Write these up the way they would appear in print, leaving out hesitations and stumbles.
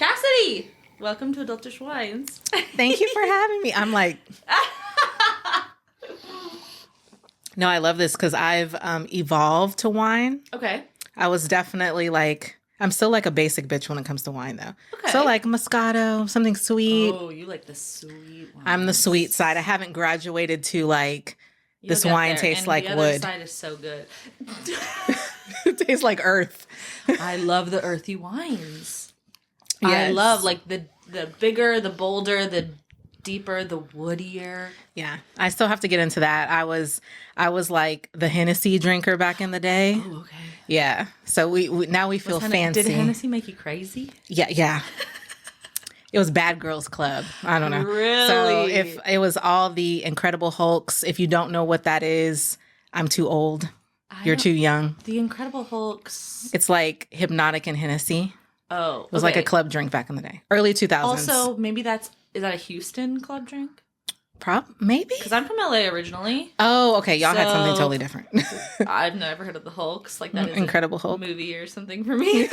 Cassidy! Welcome to Adultish Whines. Thank you for having me. I'm like... No, I love this because I've evolved to wine. Okay. I was definitely like... I'm still like a basic bitch when it comes to wine, though. Okay. So like Moscato, something sweet. Oh, you like the sweet wine. I'm the sweet side. I haven't graduated to like... This wine tastes like wood. The other side is so good. It tastes like earth. I love the earthy wines. Yes. I love like the bigger, the bolder, the deeper, the woodier. Yeah, I still have to get into that. I was like the Hennessy drinker back in the day. Oh, okay. Yeah, so we now we feel fancy. Did Hennessy make you crazy? Yeah. It was Bad Girls Club. I don't know. Really? So if it was all the Incredible Hulks, if you don't know what that is, I'm too old. You're too young. The Incredible Hulks. It's like Hypnotic and Hennessy. Oh, it was like a club drink back in the day, early 2000s. Also, maybe is that a Houston club drink? Maybe. Because I'm from LA originally. Oh, okay. Y'all had something totally different. I've never heard of the Hulks. Like that is Incredible Hulk movie or something for me.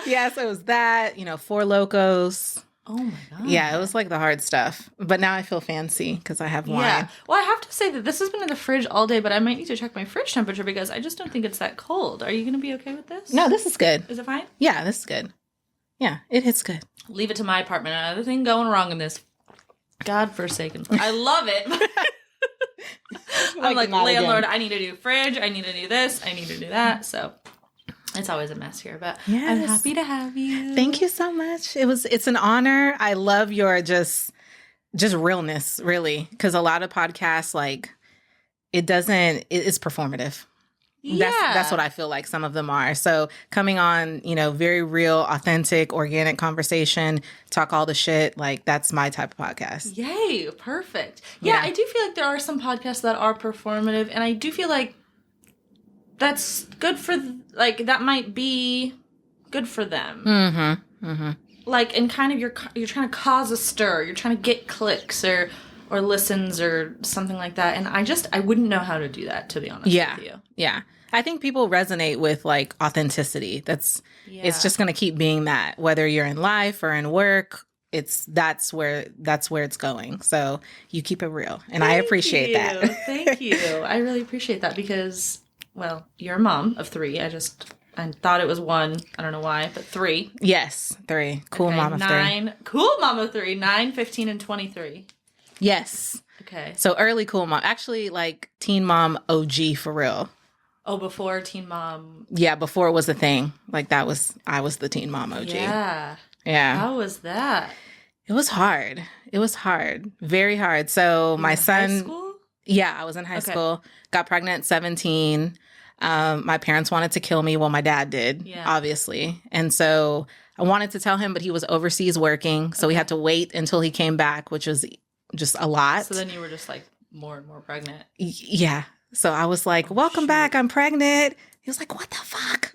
Yeah, so it was that, Four Locos. Oh my God. Yeah, it was like the hard stuff. But now I feel fancy because I have wine. Yeah. Well, I have to say that this has been in the fridge all day, but I might need to check my fridge temperature because I just don't think it's that cold. Are you going to be okay with this? No, this is good. Is it fine? Yeah, this is good. Yeah, it hits good. Leave it to my apartment. Another thing going wrong in this godforsaken. I love it. I'm like landlord, again. I need to do fridge. I need to do this. I need to do that. So it's always a mess here, but yes. I'm happy to have you. Thank you so much. It's an honor. I love your just realness, really, because a lot of podcasts, like, it's performative. Yeah. That's what I feel like some of them are. So coming on, very real, authentic, organic conversation, talk all the shit, like that's my type of podcast. Yay, perfect. Yeah, I do feel like there are some podcasts that are performative, and I do feel like that's good for, that might be good for them. Mm-hmm. Mm-hmm. Like, and kind of you're trying to cause a stir. You're trying to get clicks or listens or something like that. And I wouldn't know how to do that, to be honest with you. Yeah. I think people resonate with like authenticity. It's just going to keep being that, whether you're in life or in work. That's where it's going. So you keep it real. And I appreciate that. Thank you. I really appreciate that because, well, you're a mom of 3. I thought it was 1. I don't know why, but 3. Yes, 3. Cool, okay, mom of 3. Cool mom of 3. 9, 15, and 23. Yes. Okay. So early cool mom. Actually, like teen mom OG for real. Oh, before teen mom. Yeah, before it was a thing. Like I was the teen mom OG. Yeah. Yeah. How was that? It was hard. Very hard. So my son. High school? Yeah, I was in high school. Got pregnant at 17. My parents wanted to kill me. Well, my dad did, obviously. And so I wanted to tell him, but he was overseas working. So we had to wait until he came back, which was just a lot. So then you were just like more and more pregnant. Yeah. So I was like, welcome back. I'm pregnant. He was like, what the fuck?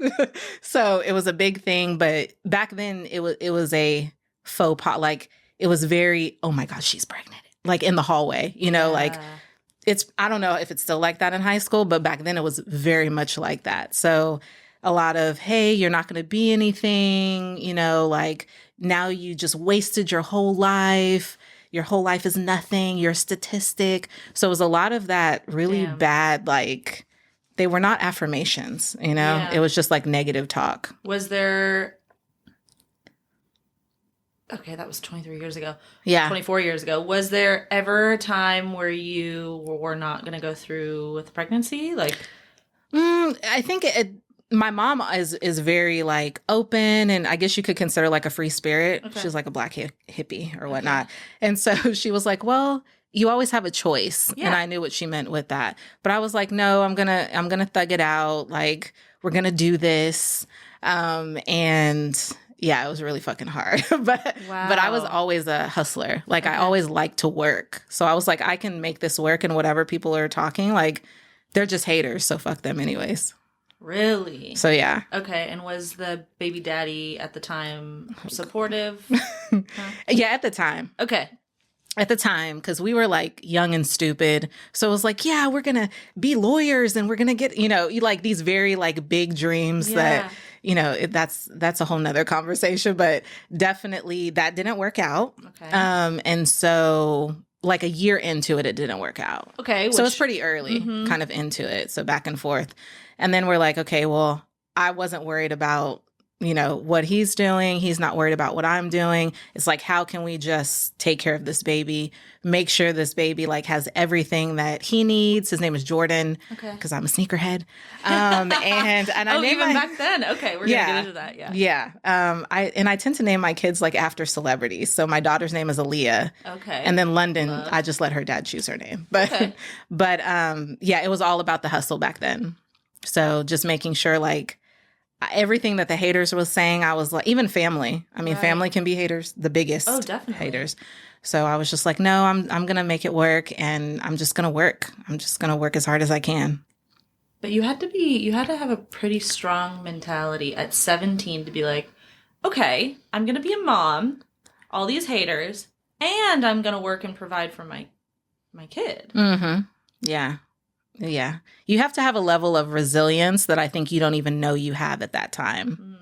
So it was a big thing. But back then it was a faux pas. Like it was very, oh my God, she's pregnant. Like in the hallway, like I don't know if it's still like that in high school, but back then it was very much like that. So a lot of, hey, you're not going to be anything, like now you just wasted your whole life. Your whole life is nothing. You're a statistic. So it was a lot of that really bad, like they were not affirmations, It was just like negative talk. Was there... Okay, that was 23 years ago. Yeah. 24 years ago. Was there ever a time where you were not going to go through with pregnancy? Like, I think my mom is very like open, and I guess you could consider like a free spirit. Okay. She was like a black hippie or whatnot. Okay. And so she was like, well, you always have a choice. Yeah. And I knew what she meant with that. But I was like, no, I'm gonna thug it out. Like, we're gonna do this. And yeah, it was really fucking hard. But I was always a hustler. Like I always liked to work. So I was like, I can make this work, and whatever people are talking, like they're just haters. So fuck them anyways. Really? So yeah. Okay, and was the baby daddy at the time supportive? Yeah, at the time. Okay. At the time, because we were like young and stupid. So it was like, yeah, we're going to be lawyers and we're going to get, like these very like big dreams that, that's a whole nother conversation, but definitely that didn't work out. Okay. And so like a year into it, it didn't work out. Okay. So it's pretty early kind of into it. So back and forth. And then we're like, okay, well, I wasn't worried about, what he's doing. He's not worried about what I'm doing. It's like, how can we just take care of this baby, make sure this baby like has everything that he needs. His name is Jordan. Okay. Because I'm a sneakerhead. And I named even back then. Okay. We're going to get into that. Yeah. Yeah. I tend to name my kids like after celebrities. So my daughter's name is Aaliyah. Okay. And then London, I just let her dad choose her name. But, okay. Yeah, it was all about the hustle back then. So just making sure like, everything that the haters was saying, I was like, even family. I mean, family can be haters, the biggest haters. So I was just like, no, I'm going to make it work, and I'm just going to work. I'm just going to work as hard as I can. But you had to have a pretty strong mentality at 17 to be like, okay, I'm going to be a mom, all these haters, and I'm going to work and provide for my kid. Mm-hmm. Yeah. Yeah. You have to have a level of resilience that I think you don't even know you have at that time.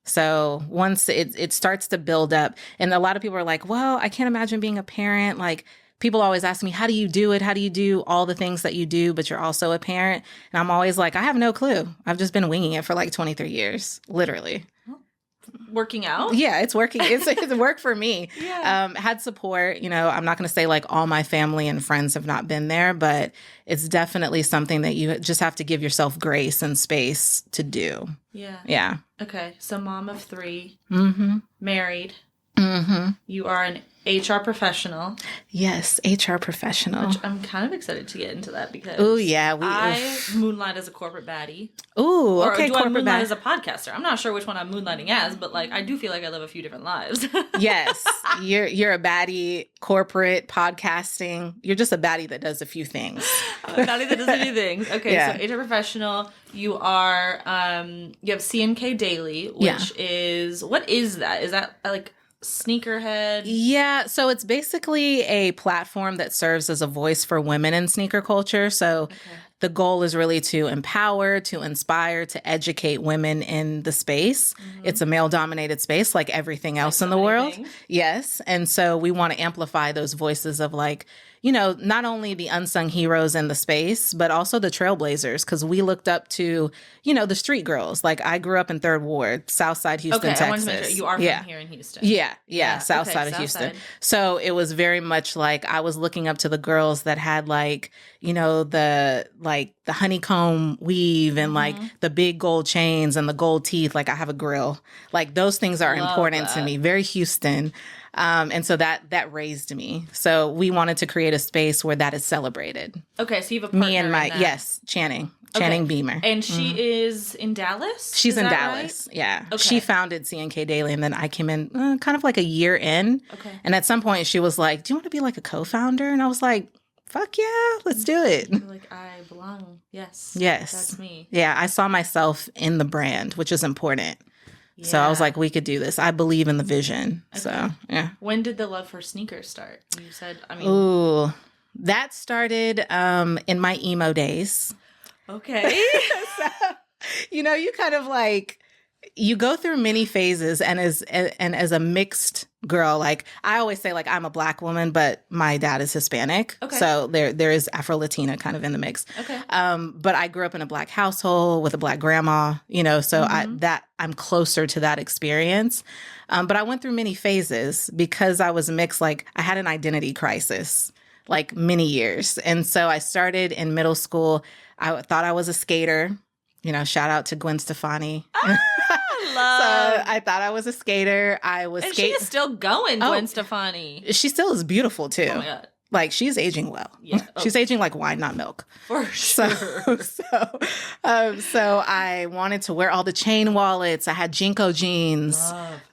So once it starts to build up, and a lot of people are like, well, I can't imagine being a parent. Like, people always ask me, how do you do it? How do you do all the things that you do, but you're also a parent? And I'm always like, I have no clue. I've just been winging it for like 23 years, literally. Working out? Yeah, it's working. It's worked for me. Yeah. Had support. I'm not going to say like all my family and friends have not been there, but it's definitely something that you just have to give yourself grace and space to do. Yeah. Yeah. Okay. So mom of 3, married. Mm-hmm. You are an HR professional. Yes, HR professional. Which I'm kind of excited to get into that because I moonlight as a corporate baddie. Ooh, okay, or do I moonlight as a podcaster? I'm not sure which one I'm moonlighting as, but like I do feel like I live a few different lives. Yes, you're a baddie, corporate podcasting. You're just a baddie that does a few things. I'm a baddie that does a few things. Okay, so HR professional. You are you have C&K Daily, which is, what is that? Is that like sneakerhead? Yeah, so it's basically a platform that serves as a voice for women in sneaker culture. So the goal is really to empower, to inspire, to educate women in the space. It's a male-dominated space like everything else in the world. Yes. And so we want to amplify those voices of like, not only the unsung heroes in the space, but also the trailblazers, because we looked up to, the street girls. Like, I grew up in 3rd Ward, Southside Houston, Texas. I wanted to make sure you are from here in Houston. Yeah, Southside of Houston. So it was very much like I was looking up to the girls that had like, the honeycomb weave and like the big gold chains and the gold teeth. Like, I have a grill. Like, those things are important to me. Very Houston. And so that raised me. So we wanted to create a space where that is celebrated. Okay, so you have a partner me and Channing Beamer. And she is in Dallas? She's in Dallas, right? Yeah. Okay. She founded C&K Daily, and then I came in kind of like a year in. Okay. And at some point she was like, do you want to be like a co-founder? And I was like, fuck yeah, let's do it. You're like, I belong. Yes. That's me. Yeah, I saw myself in the brand, which is important. Yeah. So I was like, we could do this. I believe in the vision. Okay. So, yeah. When did the love for sneakers start? You said, Ooh, that started in my emo days. Okay. So, you kind of like, you go through many phases, and as a mixed girl, like I always say, like I'm a Black woman, but my dad is Hispanic, so there is Afro-Latina kind of in the mix. Okay. But I grew up in a Black household with a Black grandma, so I'm closer to that experience. But I went through many phases because I was mixed. Like I had an identity crisis, like many years, and so I started in middle school. I thought I was a skater. Shout out to Gwen Stefani. So I thought I was a skater. I was she is still going, Gwen Stefani. She still is beautiful too. Oh my God. Like she's aging well. Yeah. She's aging like wine, not milk. For sure. So I wanted to wear all the chain wallets. I had Jinko jeans.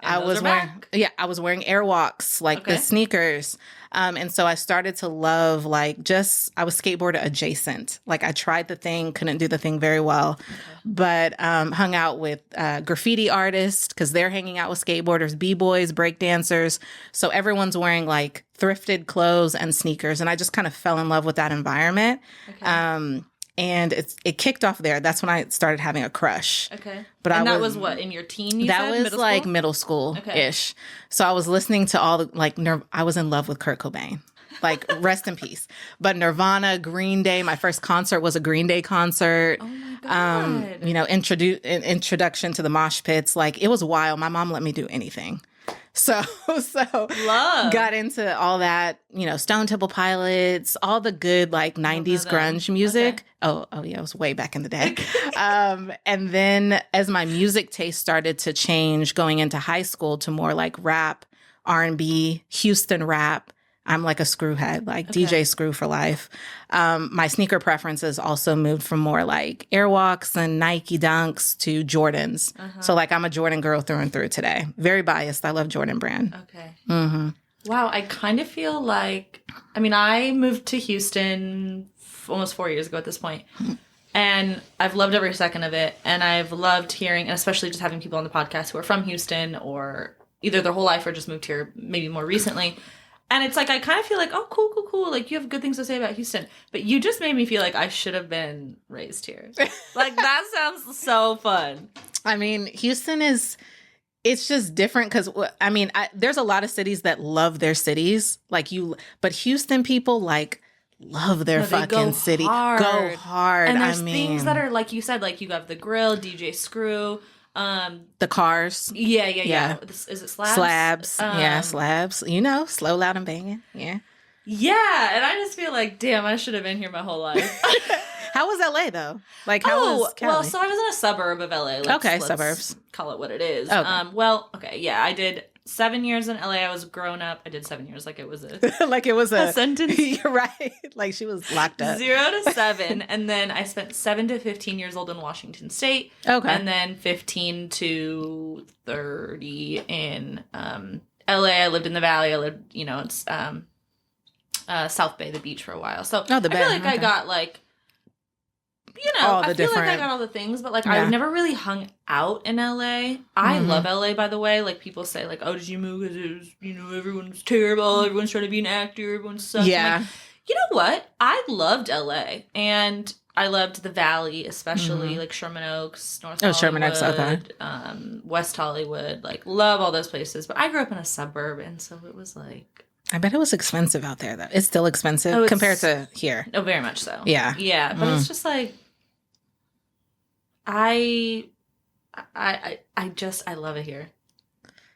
I was wearing Airwalks, like the sneakers. And so I started to love I was skateboarder adjacent. Like I tried the thing, couldn't do the thing very well, but hung out with graffiti artists because they're hanging out with skateboarders, b-boys, breakdancers. So everyone's wearing like thrifted clothes and sneakers. And I just kind of fell in love with that environment. Okay. And it kicked off there. That's when I started having a crush. Okay. But that was what, in your teen, that was like middle school-ish. Okay. So I was listening to all the, like, I was in love with Kurt Cobain. Like, rest in peace. But Nirvana, Green Day, my first concert was a Green Day concert. Oh my God. You know, introduction to the mosh pits. Like, it was wild. My mom let me do anything. So Love. Got into all that, you know, Stone Temple Pilots, all the good like 90s grunge music. Okay. Oh yeah, it was way back in the day. And then as my music taste started to change going into high school to more like rap, R&B, Houston rap, I'm like a screwhead, like DJ Screw for life. My sneaker preferences also moved from more like Airwalks and Nike Dunks to Jordans. So like I'm a Jordan girl through and through today. Very biased. I love Jordan brand. Okay. Mm-hmm. Wow. I kind of feel like, I mean, I moved to Houston almost 4 years ago at this point. And I've loved every second of it. And I've loved hearing, and especially just having people on the podcast who are from Houston or either their whole life or just moved here maybe more recently. And it's like, I kind of feel like, oh, cool. Like, you have good things to say about Houston. But you just made me feel like I should have been raised here. Like, that sounds so fun. I mean, Houston it's just different because, I mean, there's a lot of cities that love their cities. But Houston people, like, love their fucking city. Go hard. And there's things that are, like you said, like, you have the grill, DJ Screw. The cars. Yeah. Is it Slabs? Slabs. Yeah, Slabs. You know, slow, loud, and banging. Yeah. Yeah, and I just feel like, damn, I should have been here my whole life. How was LA though? Like, how was Cali? Well, so I was in a suburb of LA. Let's suburbs. Call it what it is. Okay. Yeah, I did 7 years in LA. I was grown up. I did 7 years like it was a a sentence. You're right. Like she was locked up. 0 to 7, and then I spent 7 to 15 years old in Washington State. Okay. And then 15 to 30 in LA. I lived in the Valley. I lived, you know, it's South Bay, the beach for a while. So I feel like I got like, you know, I feel like I got all the things, but like I never really hung out in LA. I love LA, by the way. Like people say, like, "Oh, did you move because it was, you know, everyone's terrible, everyone's trying to be an actor, everyone sucks." Yeah. Like, you know what? I loved LA, and I loved the Valley, especially like Sherman Oaks, North Hollywood, Sherman Oaks, okay. West Hollywood. Like love all those places. But I grew up in a suburb, and so it was like. I bet it was expensive out there, though. It's still expensive compared to here. Oh, very much so. Yeah. Yeah, but it's just like, I love it here.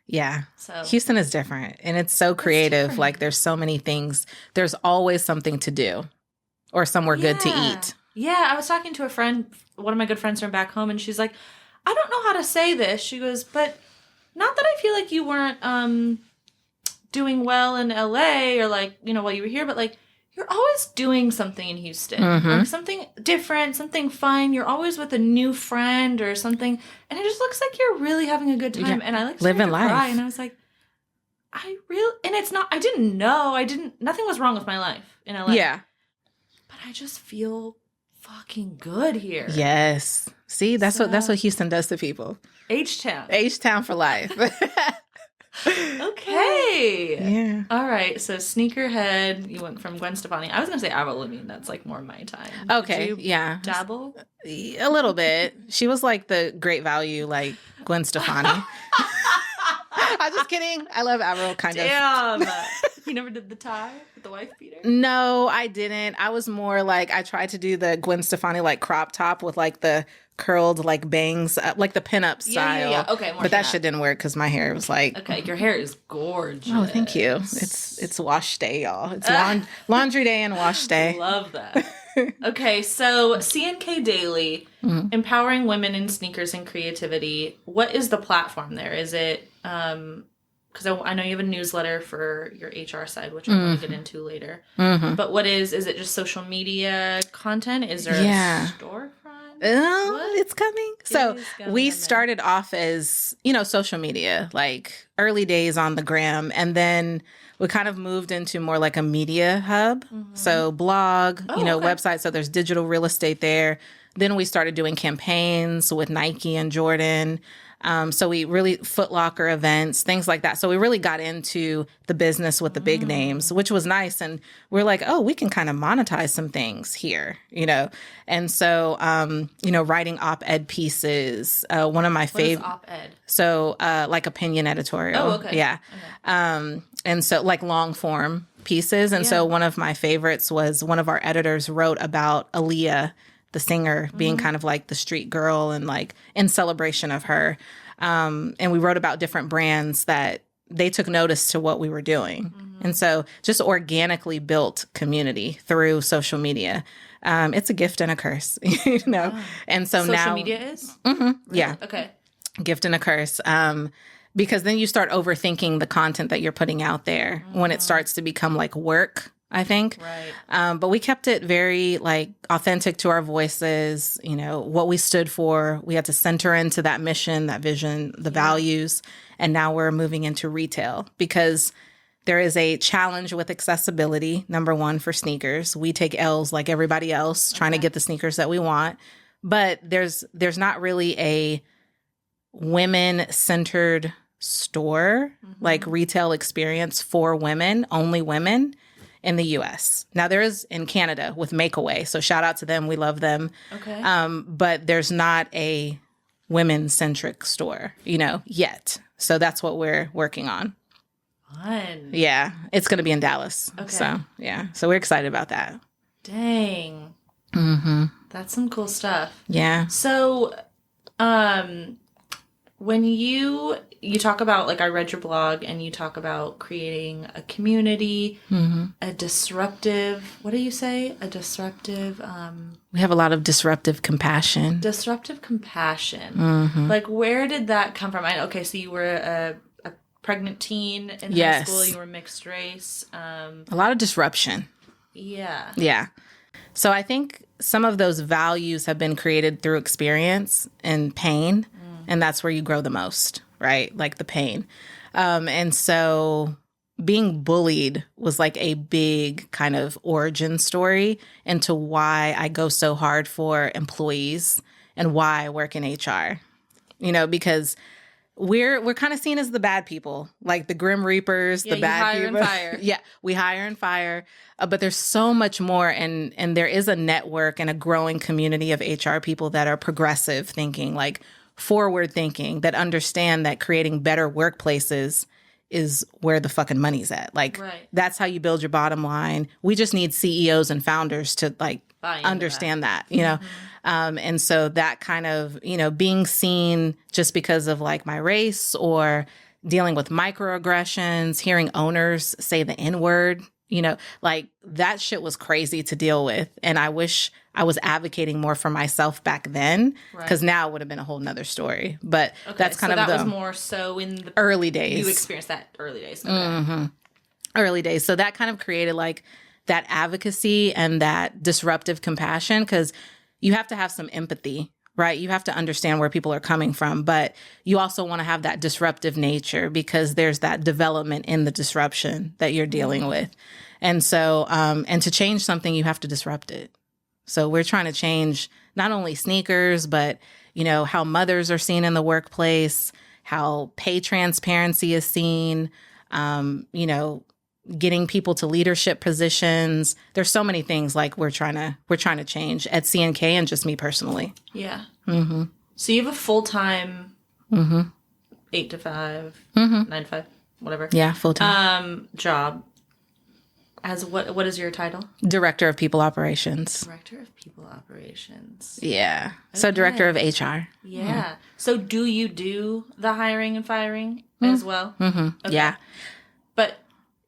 Yeah. So Houston is different, and it's so creative. Like, there's so many things. There's always something to do or somewhere good to eat. Yeah, I was talking to a friend, one of my good friends from back home, and she's like, I don't know how to say this. She goes, but not that I feel like you weren't doing well in LA or like, you know, while you were here, but like you're always doing something in Houston, like something different, something fun. You're always with a new friend or something, and it just looks like you're really having a good time. And I like living life. Cry, and I was like, and it's not. I didn't know. Nothing was wrong with my life in LA. Yeah, but I just feel fucking good here. Yes. See, that's what Houston does to people. H-Town for life. Okay. Yeah. All right. So sneakerhead, you went from Gwen Stefani. I was gonna say Avril Lavigne. That's like more my time. Okay. Did you yeah. dabble a little bit. She was like the great value, like Gwen Stefani. I'm just kidding. I love Avril, kind of. Damn. You never did the tie with the wife beater? No, I didn't. I was more like I tried to do the Gwen Stefani like crop top with like the curled like bangs, like the pinup style. Yeah. Okay, but that shit didn't work because my hair was like. Okay, your hair is gorgeous. Oh, thank you. It's wash day, y'all. It's laundry day and wash day. Love that. Okay, so C&K Daily, empowering women in sneakers and creativity. What is the platform there? Is it because I know you have a newsletter for your HR side, which I want to get into later. But what is it just social media content? Is there a storefront? It's coming. So we started off as, you know, social media, like early days on the gram. And then we kind of moved into more like a media hub. So blog, website. So there's digital real estate there. Then we started doing campaigns with Nike and Jordan. So we really Foot Locker events, things like that. So we really got into the business with the big names, which was nice. And we're like, oh, we can kind of monetize some things here, And so, writing op-ed pieces, one of my favorite. What is op-ed? So like opinion editorial. Oh, okay. Yeah. Okay. And so like long form pieces. And so one of my favorites was one of our editors wrote about Aaliyah, the singer, being kind of like the street girl and like in celebration of her. And we wrote about different brands that they took notice to what we were doing. And so just organically built community through social media. It's a gift and a curse, And so now social media is? Really? Yeah. Okay. Gift and a curse. Because then you start overthinking the content that you're putting out there when it starts to become like work, I think. Right. But we kept it very like authentic to our voices, what we stood for. We had to center into that mission, that vision, the values. And now we're moving into retail because there is a challenge with accessibility. Number one, for sneakers. We take L's like everybody else trying to get the sneakers that we want. But there's not really a women-centered store, like retail experience for women, only women in the US. Now there is in Canada with Makeaway. So shout out to them. We love them. Okay. But there's not a women-centric store, yet. So that's what we're working on. Fun. Yeah. It's going to be in Dallas. Okay. So yeah. So we're excited about that. Dang. That's some cool stuff. Yeah. So, when you talk about, like, I read your blog and you talk about creating a community, a disruptive, what do you say? A disruptive, we have a lot of disruptive compassion. Disruptive compassion. Like, where did that come from? Okay, so you were a pregnant teen in high school, you were mixed race. A lot of disruption. Yeah. Yeah. So I think some of those values have been created through experience and pain. And that's where you grow the most, right? Like the pain. And so being bullied was like a big kind of origin story into why I go so hard for employees and why I work in HR. Because we're kind of seen as the bad people, like the Grim Reapers, the bad people. And fire. Yeah, we hire and fire. But there's so much more. And there is a network and a growing community of HR people that are progressive thinking, like forward thinking, that understand that creating better workplaces is where the fucking money's at. Like, That's how you build your bottom line. We just need CEOs and founders to like understand that. And so that kind of, being seen just because of like my race or dealing with microaggressions, hearing owners say the N-word, like that shit was crazy to deal with. And I wish I was advocating more for myself back then, because now it would have been a whole nother story. But that's kind of that was more so in the early days. You experienced that early days. Okay. Early days. So that kind of created like that advocacy and that disruptive compassion, because you have to have some empathy, right? You have to understand where people are coming from, but you also want to have that disruptive nature because there's that development in the disruption that you're dealing with. And so, and to change something, you have to disrupt it. So we're trying to change not only sneakers, but, how mothers are seen in the workplace, how pay transparency is seen, getting people to leadership positions. There's so many things like we're trying to change at CNK and just me personally. Yeah. So you have a full-time 8 to 5, 9 to 5, whatever. Yeah, full-time. Job. As what is your title? Director of People Operations. Director of People Operations. Yeah. Okay. So Director of HR. Yeah. So do you do the hiring and firing as well? Okay. Yeah. But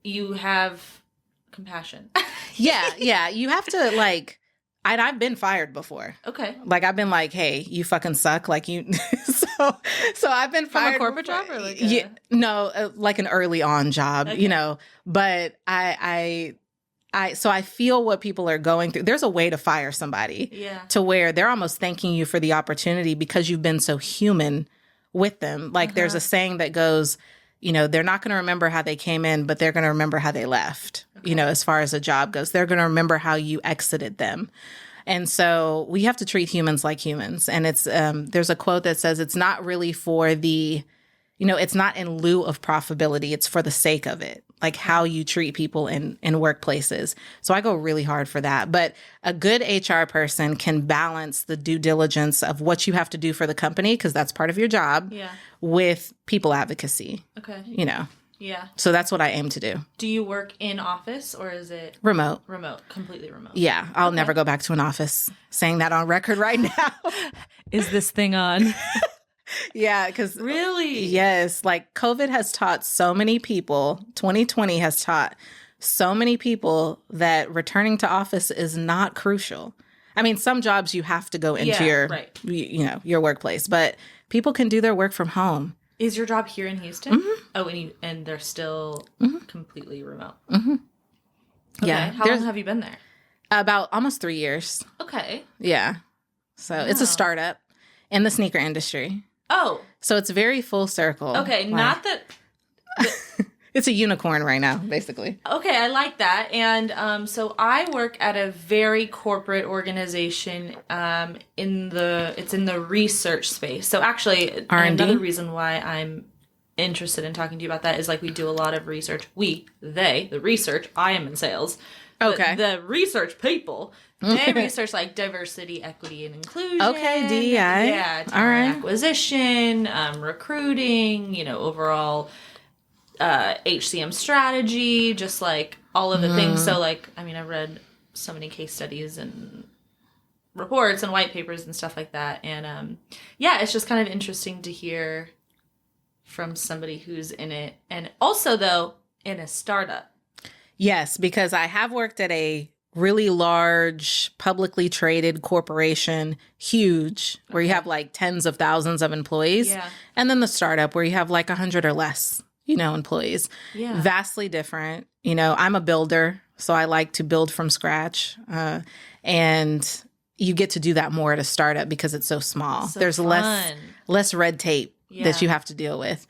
you have compassion. Yeah. You have to like, I've been fired before. Okay. Like I've been like, hey, you fucking suck. Like you, so I've been fired. From a corporate job or like like an early on job, but so I feel what people are going through. There's a way to fire somebody to where they're almost thanking you for the opportunity because you've been so human with them. Like there's a saying that goes, they're not going to remember how they came in, but they're going to remember how they left, as far as a job goes. They're going to remember how you exited them. And so we have to treat humans like humans. And it's there's a quote that says it's not really for the, it's not in lieu of profitability. It's for the sake of it, like how you treat people in workplaces. So I go really hard for that. But a good HR person can balance the due diligence of what you have to do for the company, because that's part of your job, with people advocacy. Okay. Yeah. So that's what I aim to do. Do you work in office or is it remote? Remote, completely remote. Yeah. I'll never go back to an office. Saying that on record right now. Is this thing on? Yeah, because really? Yes. Like COVID has taught so many people, 2020 has taught so many people that returning to office is not crucial. I mean, some jobs you have to go into your workplace, but people can do their work from home. Is your job here in Houston? Mm-hmm. Oh, and they're still completely remote. Mm-hmm. Okay. Yeah. How long have you been there? About almost 3 years. Okay. Yeah. So it's a startup in the sneaker industry. Oh. So it's very full circle. Okay. Like, not that... It's a unicorn right now, basically. Okay, I like that. And so I work at a very corporate organization it's in the research space. So actually, another reason why I'm interested in talking to you about that is like we do a lot of research. The research, I am in sales. Okay. The research people, they research like diversity, equity, and inclusion. Okay, DEI. Yeah, talent acquisition, recruiting, overall... HCM strategy, just like all of the things. So like, I mean, I've read so many case studies and reports and white papers and stuff like that. And it's just kind of interesting to hear from somebody who's in it. And also though, in a startup. Yes, because I have worked at a really large publicly traded corporation, huge, where you have like tens of thousands of employees. Yeah. And then the startup where you have like 100 or less. Employees. Yeah. Vastly different. I'm a builder, so I like to build from scratch. And you get to do that more at a startup because it's so small. So there's less red tape that you have to deal with.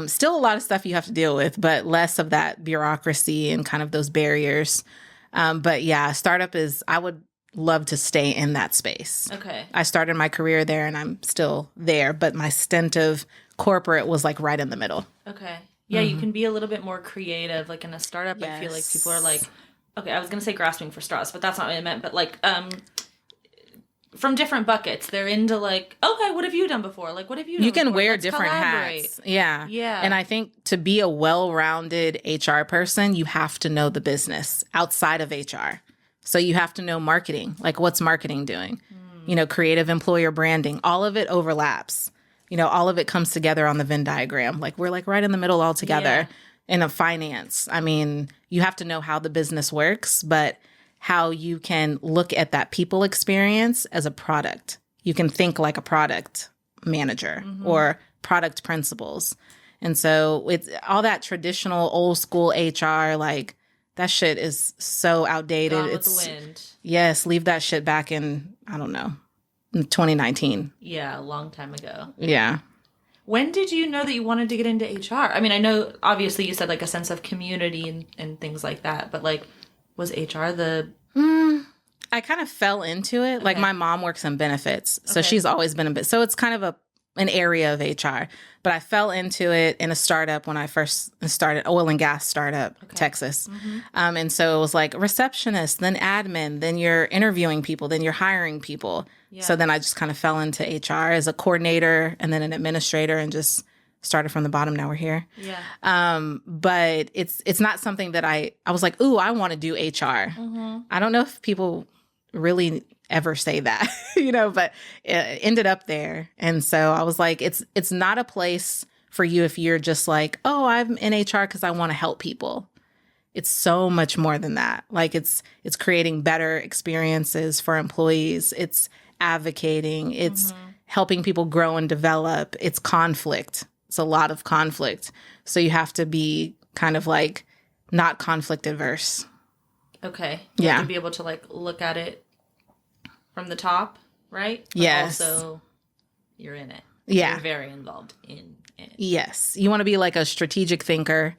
Still a lot of stuff you have to deal with, but less of that bureaucracy and kind of those barriers. But yeah, startup I would love to stay in that space. Okay. I started my career there and I'm still there, but my stint of corporate was like right in the middle. Okay. Yeah, you can be a little bit more creative. Like in a startup, I feel like people are like, okay, I was going to say grasping for straws, but that's not what I meant. But like from different buckets, they're into like, okay, what have you done before? Like, what have you done You can before? wear Let's different collaborate. hats. Yeah. Yeah. And I think to be a well-rounded HR person, you have to know the business outside of HR. So you have to know marketing. Like what's marketing doing? Creative employer branding. All of it overlaps. All of it comes together on the Venn diagram. Like we're like right in the middle all together in a finance. I mean, you have to know how the business works, but how you can look at that people experience as a product. You can think like a product manager or product principals. And so it's all that traditional old school HR, like that shit is so outdated. Gone with the wind. Yes, leave that shit back in, I don't know. In 2019. Yeah, a long time ago. Yeah. When did you know that you wanted to get into HR? I mean, I know obviously you said like a sense of community and things like that, but like was HR the... I kind of fell into it. Okay. Like my mom works in benefits, so she's always been a bit. So it's kind of an area of HR. But I fell into it in a startup when I first started, oil and gas startup, Texas. And so it was like receptionist, then admin, then you're interviewing people, then you're hiring people. Yeah. So then I just kind of fell into HR as a coordinator and then an administrator and just started from the bottom. Now we're here. Yeah. But it's not something that I was like, ooh, I want to do HR. I don't know if people really ever say that, but it ended up there. And so I was like, it's not a place for you if you're just like, oh, I'm in HR because I want to help people. It's so much more than that. Like it's creating better experiences for employees. It's advocating. It's helping people grow and develop. It's conflict. It's a lot of conflict. So you have to be kind of like not conflict averse. Okay. You have to be able to like look at it from the top, right? But yes. Also, you're in it. Yeah. You're very involved in it. Yes. You want to be like a strategic thinker.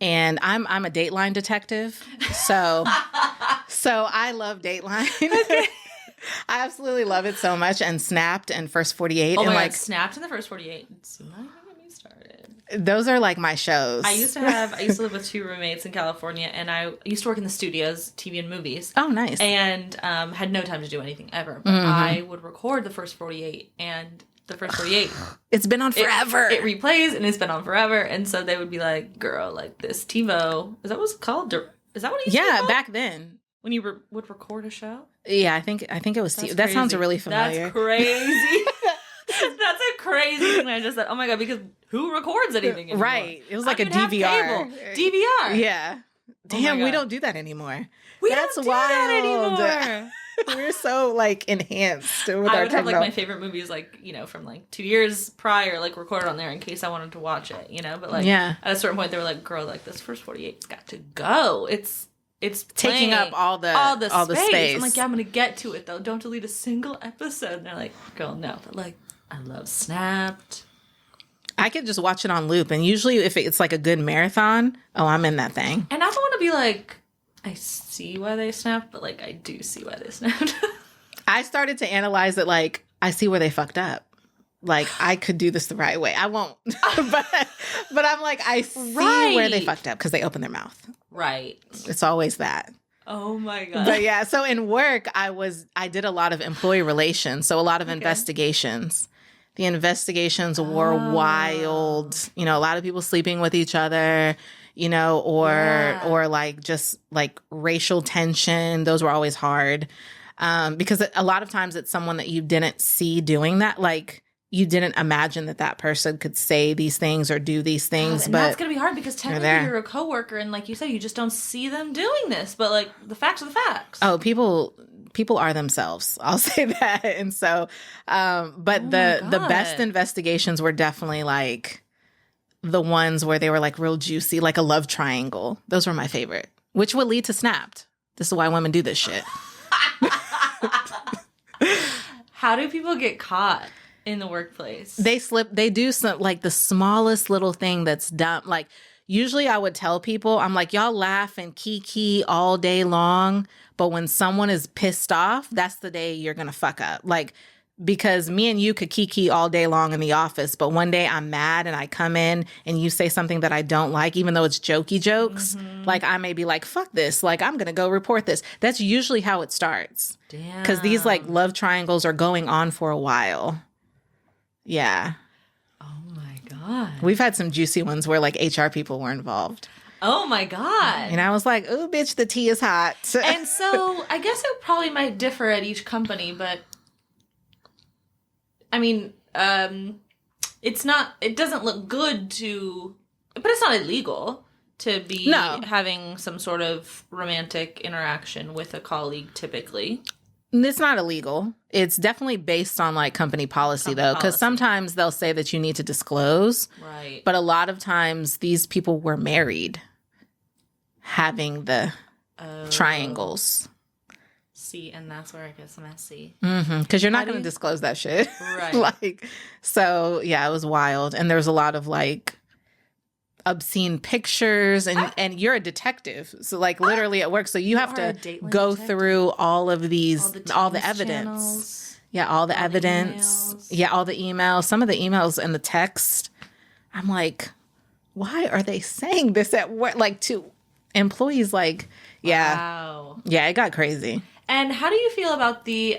And I'm a Dateline detective. So I love Dateline. Okay. I absolutely love it so much. And Snapped and First 48. Oh and my like God, Snapped in the First 48. Do not even get me started. Those are like my shows. I used to live with 2 roommates in California, and I used to work in the studios, TV and movies. Oh, nice. And had no time to do anything ever. But I would record the First 48, and the First 48. It's been on forever. It replays, and it's been on forever. And so they would be like, girl, like this TiVo. Is that what it's called? Is that what it used to be called? Back then. When you would record a show? Yeah, I think it was TiVo. That sounds really familiar. That's crazy. That's a crazy thing I just said. Oh my God, because who records anything anymore? Right. It was like a DVR. DVR. Yeah. Damn, we don't do that anymore. That's wild. That anymore. We're so like enhanced with our I would have technology. like my favorite movies, like, you know, from like 2 years prior, like recorded on there in case I wanted to watch it, you know? But like at a certain point they were like, girl, like this First 48's got to go. It's taking up all the space. I'm like, yeah, I'm gonna get to it though. Don't delete a single episode. And they're like, girl, no. But like, I love Snapped. I could just watch it on loop, and usually if it's like a good marathon, I'm in that thing. And I don't want to be like, I see why they snapped, but like I do see why they snapped. I started to analyze it like, I see where they fucked up. Like, I could do this the right way. I won't. but I'm like, I see where they fucked up because they opened their mouth. Right. It's always that. Oh my God. But yeah, so in work, I did a lot of employee relations. So a lot of investigations. The investigations were wild. You know, a lot of people sleeping with each other, you know, or like just like racial tension. Those were always hard. Because a lot of times it's someone that you didn't see doing that. Like, you didn't imagine that person could say these things or do these things. And but that's going to be hard because technically you're a coworker, and like you said, you just don't see them doing this. But like, the facts are the facts. Oh, people are themselves. I'll say that. And so, but the best investigations were definitely like the ones where they were like real juicy, like a love triangle. Those were my favorite, which would lead to Snapped. This is why women do this shit. How do people get caught in the workplace? They do some like the smallest little thing that's dumb. Like, usually I would tell people, I'm like, y'all laugh and kiki all day long, but when someone is pissed off, that's the day you're gonna fuck up. Like, because me and you could kiki all day long in the office, but one day I'm mad and I come in and you say something that I don't like, even though it's jokey jokes, like I may be like, fuck this, like I'm gonna go report this. That's usually how it starts. Damn. Because these like love triangles are going on for a while. Yeah. Oh my God. We've had some juicy ones where like HR people were involved. Oh my God. And I was like, ooh, bitch, the tea is hot. And so I guess it probably might differ at each company, but I mean, it doesn't look good but it's not illegal to be having some sort of romantic interaction with a colleague typically. It's not illegal. It's definitely based on like company policy though, because sometimes they'll say that you need to disclose. Right. But a lot of times these people were married having the triangles. See, and that's where it gets messy. Because you're not going to disclose that shit. Right. So yeah, it was wild. And there's a lot of like obscene pictures and you're a detective. So like literally at work. So you have to go through all of these, all the evidence. Channels, all the evidence. All the emails. Some of the emails and the text. I'm like, why are they saying this at work? Like to employees, like, wow. Yeah, it got crazy. And how do you feel about the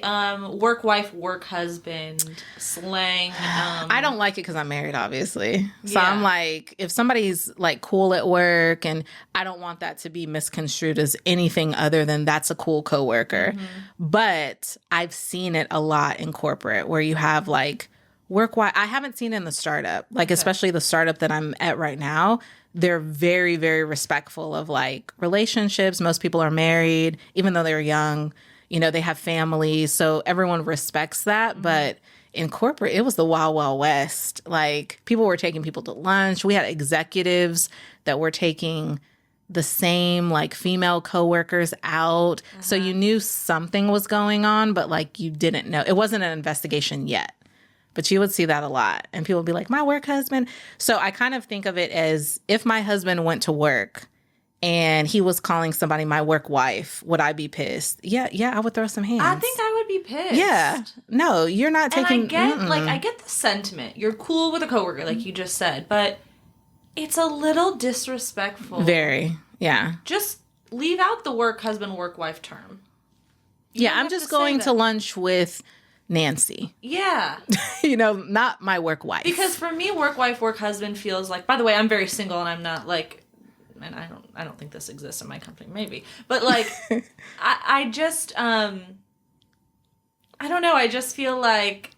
work wife, work husband slang? I don't like it because I'm married, obviously. So I'm like, if somebody's like cool at work, and I don't want that to be misconstrued as anything other than that's a cool coworker. But I've seen it a lot in corporate where you have like work wife. I haven't seen it in the startup, like especially the startup that I'm at right now. They're very, very respectful of like relationships. Most people are married, even though they're young, you know, they have families. So everyone respects that. But in corporate, it was the wild, wild west. Like people were taking people to lunch. We had executives that were taking the same like female coworkers out. So you knew something was going on, but like you didn't know. It wasn't an investigation yet. But you would see that a lot. And people would be like, my work husband. So I kind of think of it as if my husband went to work and he was calling somebody my work wife, would I be pissed? Yeah, I would throw some hands. I think I would be pissed. Yeah. No, you're not taking... And I get the sentiment. You're cool with a coworker, like you just said, but it's a little disrespectful. Very. Yeah. Just leave out the work husband, work wife term. I'm just going to lunch with Nancy. Yeah. Not my work wife. Because for me, work wife, work husband feels like, by the way, I'm very single and I'm not like, and I don't think this exists in my company, maybe. But like, I just, I don't know. I just feel like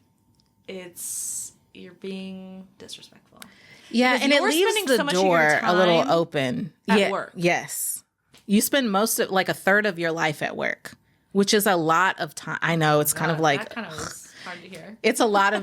you're being disrespectful. Yeah. And it leaves the door a little open. At work. Yes. You spend like a third of your life at work. Which is a lot of time. I know it's kind of like that kind of was hard to hear. It's a lot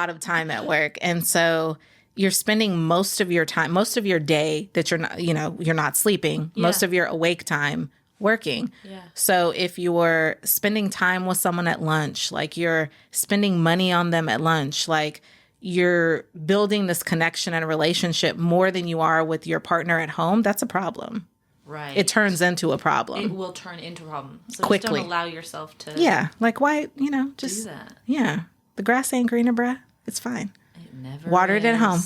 of time at work, and so you're spending most of your time, most of your day that you're not sleeping, most of your awake time working. Yeah. So if you're spending time with someone at lunch, like you're spending money on them at lunch, like you're building this connection and relationship more than you are with your partner at home, that's a problem. Right. It turns into a problem. It will turn into a problem. So quickly. Just don't allow yourself to like why, just do that. Yeah. The grass ain't greener, bruh. It's fine. It never Water is. it at home.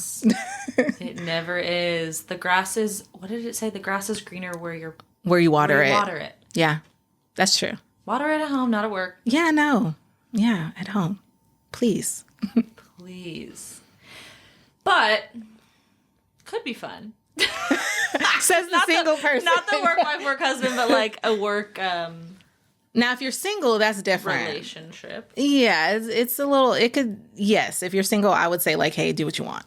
It never is. The grass is, what did it say? The grass is greener where you water it. Water it. Yeah. That's true. Water it at home, not at work. Yeah, no. Yeah, at home. Please. Please. But could be fun. Says the single person. Not the work wife, work husband, but like a work now if you're single, that's different. Relationship. Yeah, it's a little, it could, yes, if you're single, I would say like, hey, do what you want.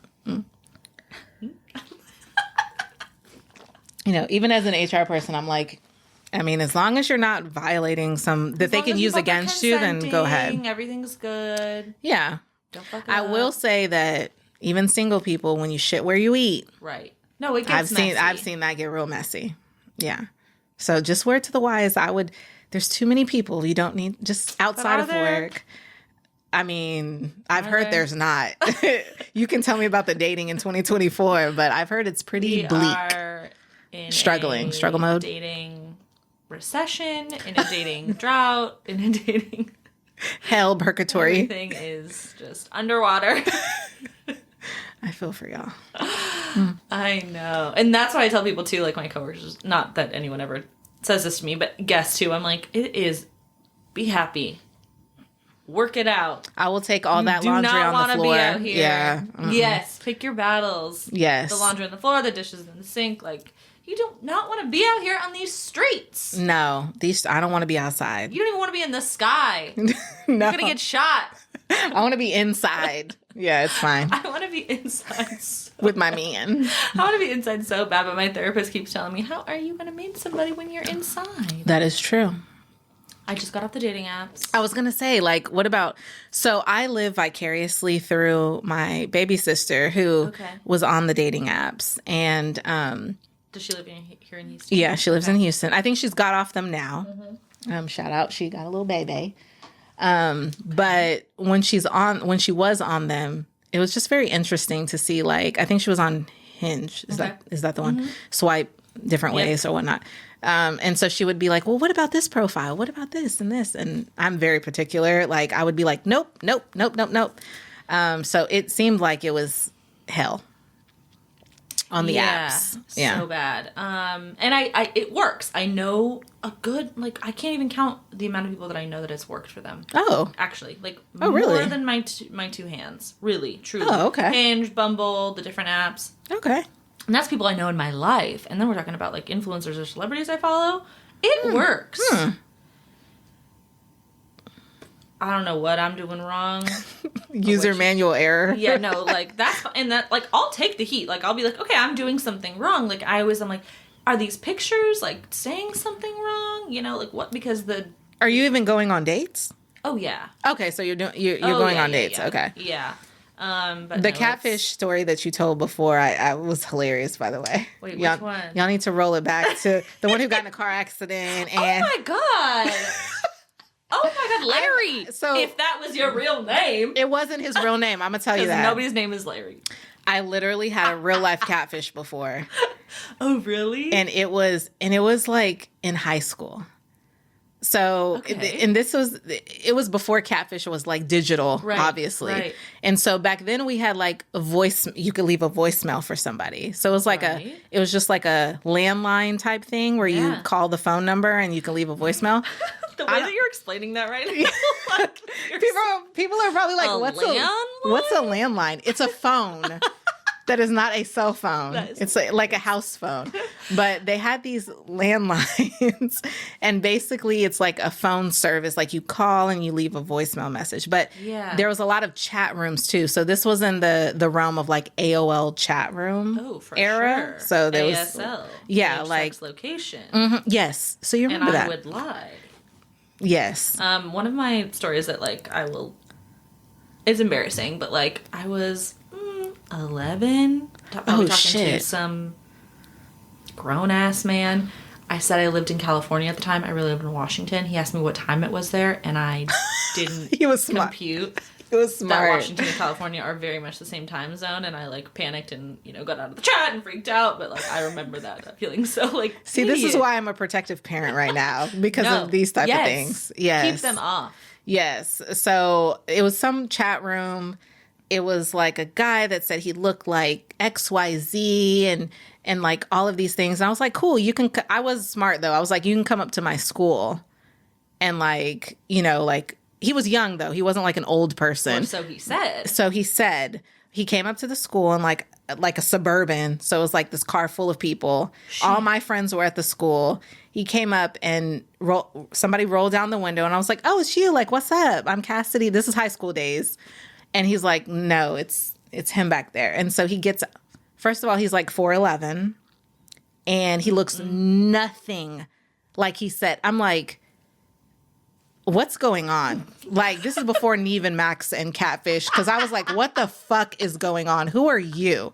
Even as an HR person, I'm like, I mean, as long as you're not violating that they can use against you, then go ahead. Everything's good. Yeah. Don't fuck it I up. will say that even single people, when you shit where you eat. Right. No, it gets messy. I've seen that get real messy. Yeah. So just word to the wise, there's too many people. You don't need, just outside of work. I mean, I've heard there's not. You can tell me about the dating in 2024, but I've heard it's pretty bleak. Are in struggle mode. Dating recession, in a dating drought, in a dating hell, purgatory. Everything is just underwater. I feel for y'all. I know. And that's why I tell people too, like my coworkers, not that anyone ever says this to me, but guests too. I'm like, be happy. Work it out. I will take all that laundry on the floor. Be out here. Yeah. Mm-hmm. Yes. Pick your battles. Yes. The laundry on the floor, the dishes in the sink. Like, you do not want to be out here on these streets. No. I don't want to be outside. You don't even want to be in the sky. No. You're going to get shot. I want to be inside. Yeah, it's fine. I want to be inside with my man. I want to be inside so bad, but my therapist keeps telling me, how are you going to meet somebody when you're inside? That is true. I just got off the dating apps. I was going to say, like, what about... So I live vicariously through my baby sister who was on the dating apps. And... does she live here in Houston? Yeah, she lives in Houston. I think she's got off them now. Mm-hmm. Shout out. She got a little baby. But when she was on them, it was just very interesting to see, like, I think she was on Hinge. Is that the one? Swipe different ways or whatnot. And so she would be like, well, what about this profile? What about this and this? And I'm very particular. Like, I would be like, nope. So it seemed like it was hell on the apps. Yeah. So bad. And it works. I know a good, like, I can't even count the amount of people that I know that it's worked for them. Oh. Actually, like, really? More than my two hands. Really, truly. Oh, okay. Hinge, Bumble, the different apps. Okay. And that's people I know in my life. And then we're talking about, like, influencers or celebrities I follow. It works. I don't know what I'm doing wrong. User manual error. Yeah, no, like, that's, and that, like, I'll take the heat. Like, I'll be like, okay, I'm doing something wrong. Like, I'm like, are these pictures, like, saying something wrong? You know, like, what, because Are you even going on dates? Oh, yeah. Okay, so you're going on dates. Yeah. Okay. Yeah. But the catfish story that you told before, I was hilarious, by the way. Wait, which one? Y'all need to roll it back to the one who got in a car accident. And oh my god! Oh my god, Larry! So if that was your real name, it wasn't his real name. I'm gonna tell you that nobody's name is Larry. I literally had a real life catfish before. Oh really? And it was like in high school. So, Okay. and it was before Catfish was like digital, obviously. Right. And so back then we had like you could leave a voicemail for somebody. So it was like it was just like a landline type thing where you call the phone number and you can leave a voicemail. The way that you're explaining that right now, like, people are probably like, what's a landline? It's a phone. That is not a cell phone. It's like a house phone. But they had these landlines, and basically it's like a phone service. Like you call and you leave a voicemail message. But there was a lot of chat rooms too. So this was in the realm of like AOL chat room era. Sure. So there ASL. was like location. Yes. So you remember that? And I would lie. Yes. One of my stories that like it's embarrassing, but like I was 11, talking to some grown-ass man. I said I lived in California at the time. I really lived in Washington. He asked me what time it was there, and I didn't He was smart. compute It was smart. that Washington and California are very much the same time zone, and I like panicked and got out of the chat and freaked out. But like I remember that feeling so like. See, this is why I'm a protective parent right now because of these type of things. Yes, keep them off. Yes. So it was some chat room. It was like a guy that said he looked like XYZ and like all of these things. And I was like, cool, I was smart though. I was like, you can come up to my school. And like, like he was young though. He wasn't like an old person. Or so he said. So he said he came up to the school and like a Suburban. So it was like this car full of people. Shit. All my friends were at the school. He came up and somebody rolled down the window and I was like, oh, it's you. Like, what's up? I'm Cassidy. This is high school days. And he's like, no, it's him back there. And so he gets, first of all, he's like 4'11", and he looks nothing like he said. I'm like, what's going on? Like, this is before Neve and Max and Catfish, because I was like, what the fuck is going on? Who are you?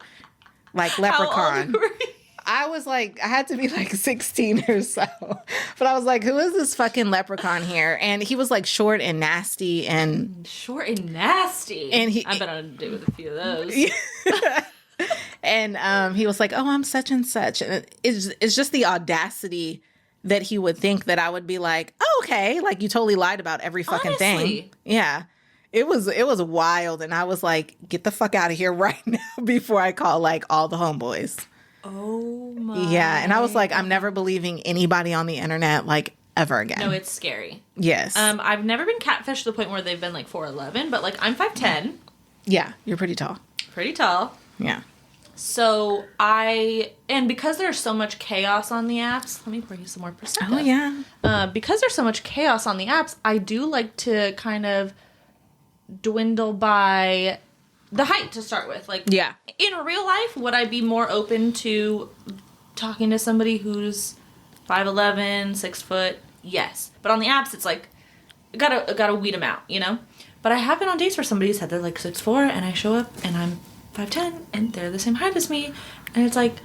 Like, Leprechaun. How old were you? I was like, I had to be like 16 or so. But I was like, who is this fucking leprechaun here? And he was like short and nasty and... Short and nasty? And I've been on a date with a few of those. And he was like, oh, I'm such and such. And it's just the audacity that he would think that I would be like, oh, okay. Like, you totally lied about every fucking thing. Yeah. It was wild. And I was like, get the fuck out of here right now before I call like all the homeboys. Oh my. Yeah, and I was like, I'm never believing anybody on the internet like ever again. No, it's scary. Yes. I've never been catfished to the point where they've been like 4'11", but like I'm 5'10". Yeah, you're pretty tall. Pretty tall. Yeah. So and because there's so much chaos on the apps, let me pour you some more Prosecco. Oh yeah. Because there's so much chaos on the apps, I do like to kind of dwindle by the height to start with. Like, yeah. In real life, would I be more open to talking to somebody who's 5'11", 6 foot? Yes. But on the apps, it's like, gotta weed them out, But I have been on dates where somebody said they're like 6'4", and I show up, and I'm 5'10", and they're the same height as me. And it's like,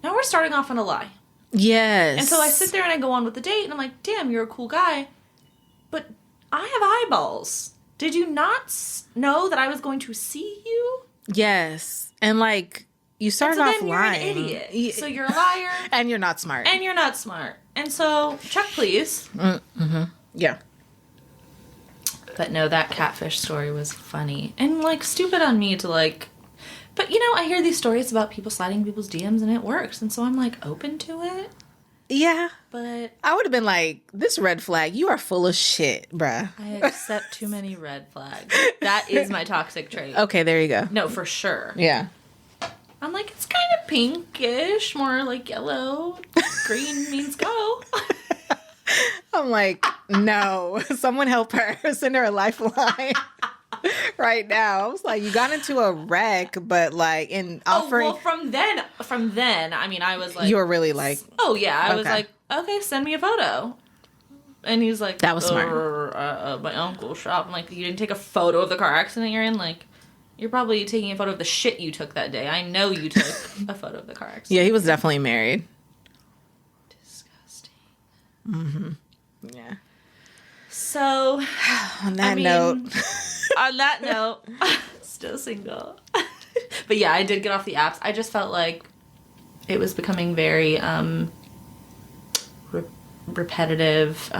now we're starting off on a lie. Yes. And so I sit there and I go on with the date, and I'm like, damn, you're a cool guy. But I have eyeballs. Did you not know that I was going to see you? Yes. And like, you started off lying. You're an idiot. So you're a liar. And you're not smart. And so, check please. Mm-hmm. Yeah. But no, that catfish story was funny. And like, stupid on me to like... But I hear these stories about people sliding people's DMs and it works. And so I'm like, open to it. Yeah. But I would have been like, this red flag, you are full of shit, bruh. I accept too many red flags. That is my toxic trait. Okay, there you go. No, for sure. Yeah. I'm like, it's kind of pinkish, more like yellow. Green means go. I'm like, no. Someone help her. Send her a lifeline. Right now. I was like, you got into a wreck, but like in offering... Oh, well, from then, I mean, I was like... You were really like... Oh, yeah. I was like, okay, send me a photo. And he's like... That was smart. My uncle's shop. I'm like, you didn't take a photo of the car accident you're in? Like, you're probably taking a photo of the shit you took that day. I know you took a photo of the car accident. Yeah, he was definitely married. Disgusting. Mm-hmm. Yeah. So... On that note... On that note, still single. But yeah, I did get off the apps. I just felt like it was becoming very repetitive.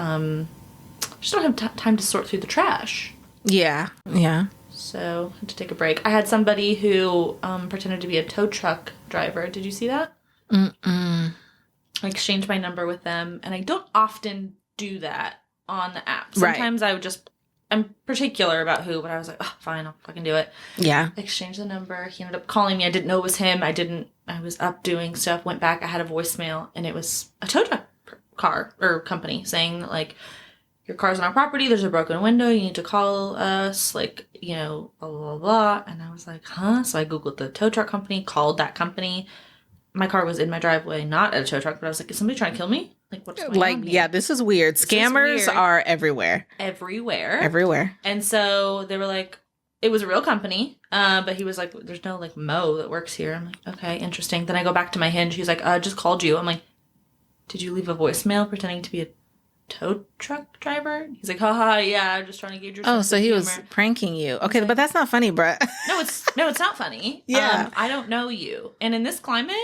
just don't have time to sort through the trash. Yeah. Yeah. So I had to take a break. I had somebody who pretended to be a tow truck driver. Did you see that? Mm-mm. I exchanged my number with them, and I don't often do that on the app. Sometimes I would just, I'm particular about who, but I was like, oh, fine, I'll fucking do it. Yeah. Exchanged the number. He ended up calling me. I didn't know it was him. I was up doing stuff, went back. I had a voicemail, and it was a tow truck car or company saying that, like, your car's on our property. There's a broken window. You need to call us, like, you know, blah, blah, blah, blah. And I was like, huh? So I Googled the tow truck company, called that company. My car was in my driveway, not at a tow truck, but I was like, is somebody trying to kill me? Like, what's going on here? Yeah, this is weird. Scammers are everywhere. Everywhere. And so they were like, it was a real company, but he was like, there's no, like, Mo that works here. I'm like, okay, interesting. Then I go back to my Hinge. He's like, just called you. I'm like, did you leave a voicemail pretending to be a tow truck driver? He's like, haha, yeah, I'm just trying to gauge your sense so of he humor. was pranking you. Okay, but that's not funny, bruh. No, it's not funny. Yeah. I don't know you. And in this climate,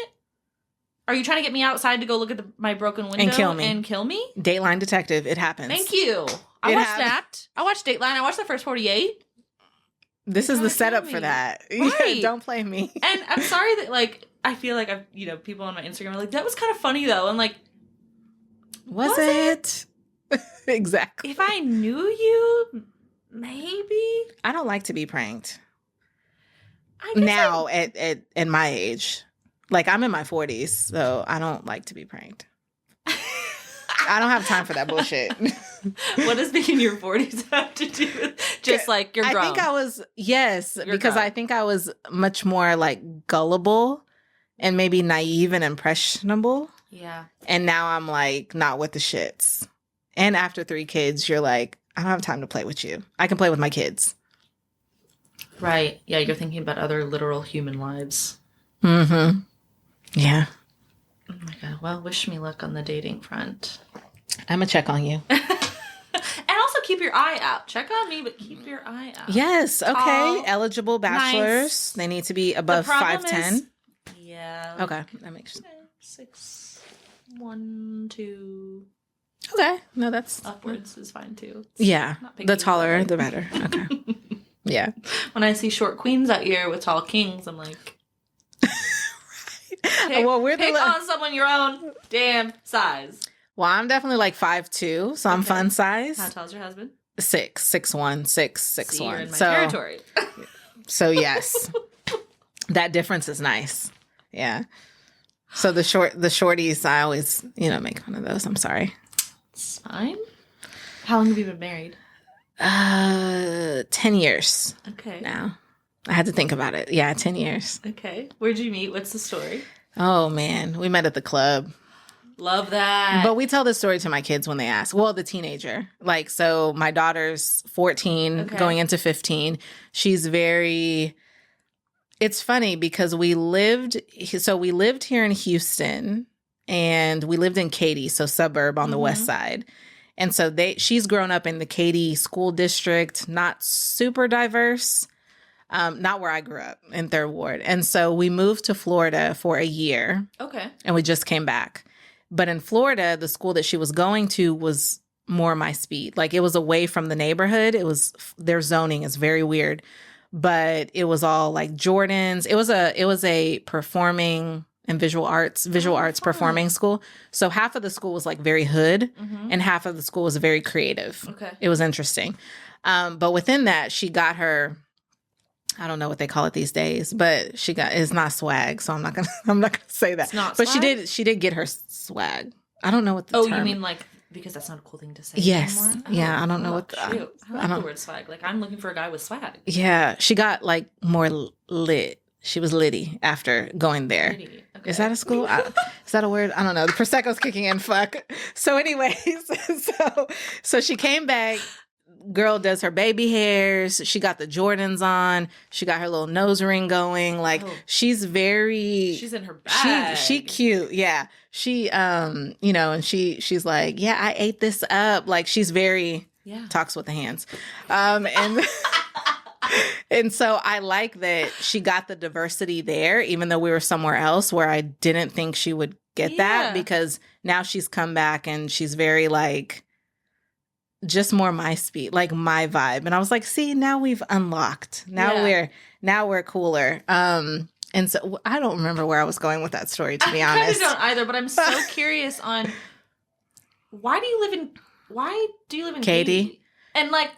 are you trying to get me outside to go look at my broken window and kill me? Dateline detective, it happens. Thank you. I watched that. I watched Dateline. I watched the first 48. This is the setup for that. Right. Don't play me. And I'm sorry that, like, I feel like I've, you know, people on my Instagram are like, that was kind of funny though. And like, was it? Exactly. If I knew you, maybe. I don't like to be pranked. Now at my age. Like, I'm in my 40s, so I don't like to be pranked. I don't have time for that bullshit. What does being in your 40s have to do with just, like, you're grown? I think I was, yes, You're because grown. I think I was much more, like, gullible and maybe naive and impressionable. Yeah. And now I'm, like, not with the shits. And after 3 kids, you're like, I don't have time to play with you. I can play with my kids. Right. Yeah, you're thinking about other literal human lives. Mm-hmm. Yeah. Oh my God. Well, wish me luck on the dating front. I'm going to check on you. And also keep your eye out. Check on me, but keep your eye out. Yes. Okay. Tall, eligible bachelors. Nice. They need to be above 5'10". Yeah. Okay. That makes sense. 6'1", 2". Okay. No, that's... Upwards is fine, too. Yeah. The taller, the better. Okay. Yeah. When I see short queens out here with tall kings, I'm like... Pick on someone your own damn size. Well, I'm definitely like 5'2", so I'm fun size. How tall's your husband? 6'1", 6'1". See, you're in my territory. So yes, that difference is nice. Yeah. So the shorties, I always make fun of those. I'm sorry. It's fine. How long have you been married? 10 years. Okay. Now. I had to think about it. Yeah, 10 years. Okay. Where'd you meet? What's the story? Oh, man. We met at the club. Love that. But we tell this story to my kids when they ask. Well, the teenager. Like, so my daughter's 14, going into 15. She's very... It's funny because we lived here in Houston and we lived in Katy, so suburb on the west side. And so she's grown up in the Katy school district, not super diverse. Not where I grew up, in 3rd Ward. And so we moved to Florida for a year. Okay. And we just came back. But in Florida, the school that she was going to was more my speed. Like, it was away from the neighborhood. Their zoning is very weird. But it was all like Jordans. It was a performing and visual arts performing school. So half of the school was like very hood and half of the school was very creative. Okay. It was interesting. But within that, she got her... I don't know what they call it these days, but it's not swag, so I'm not gonna say that. It's not but swag? she did get her swag. I don't know what the term. You mean like because that's not a cool thing to say yes. anymore? Yeah, I don't know what I like the word swag. Like, I'm looking for a guy with swag. Yeah, she got like more lit. She was litty after going there. Okay. Is that a school? Is that a word? I don't know. The Prosecco's kicking in. Fuck. So anyways, so she came back. Girl does her baby hairs. She got the Jordans on. She got her little nose ring going. Like, she's in her bag. She cute. Yeah. She, and she's like, yeah, I ate this up. Like, she's very, talks with the hands. And so I like that she got the diversity there, even though we were somewhere else where I didn't think she would get that, because now she's come back and she's very like, just more my speed, like my vibe. And I was like, see, now we've unlocked. Now we're cooler. And so I don't remember where I was going with that story, to be honest. I don't either, but I'm so curious on why do you live in Katy? And like,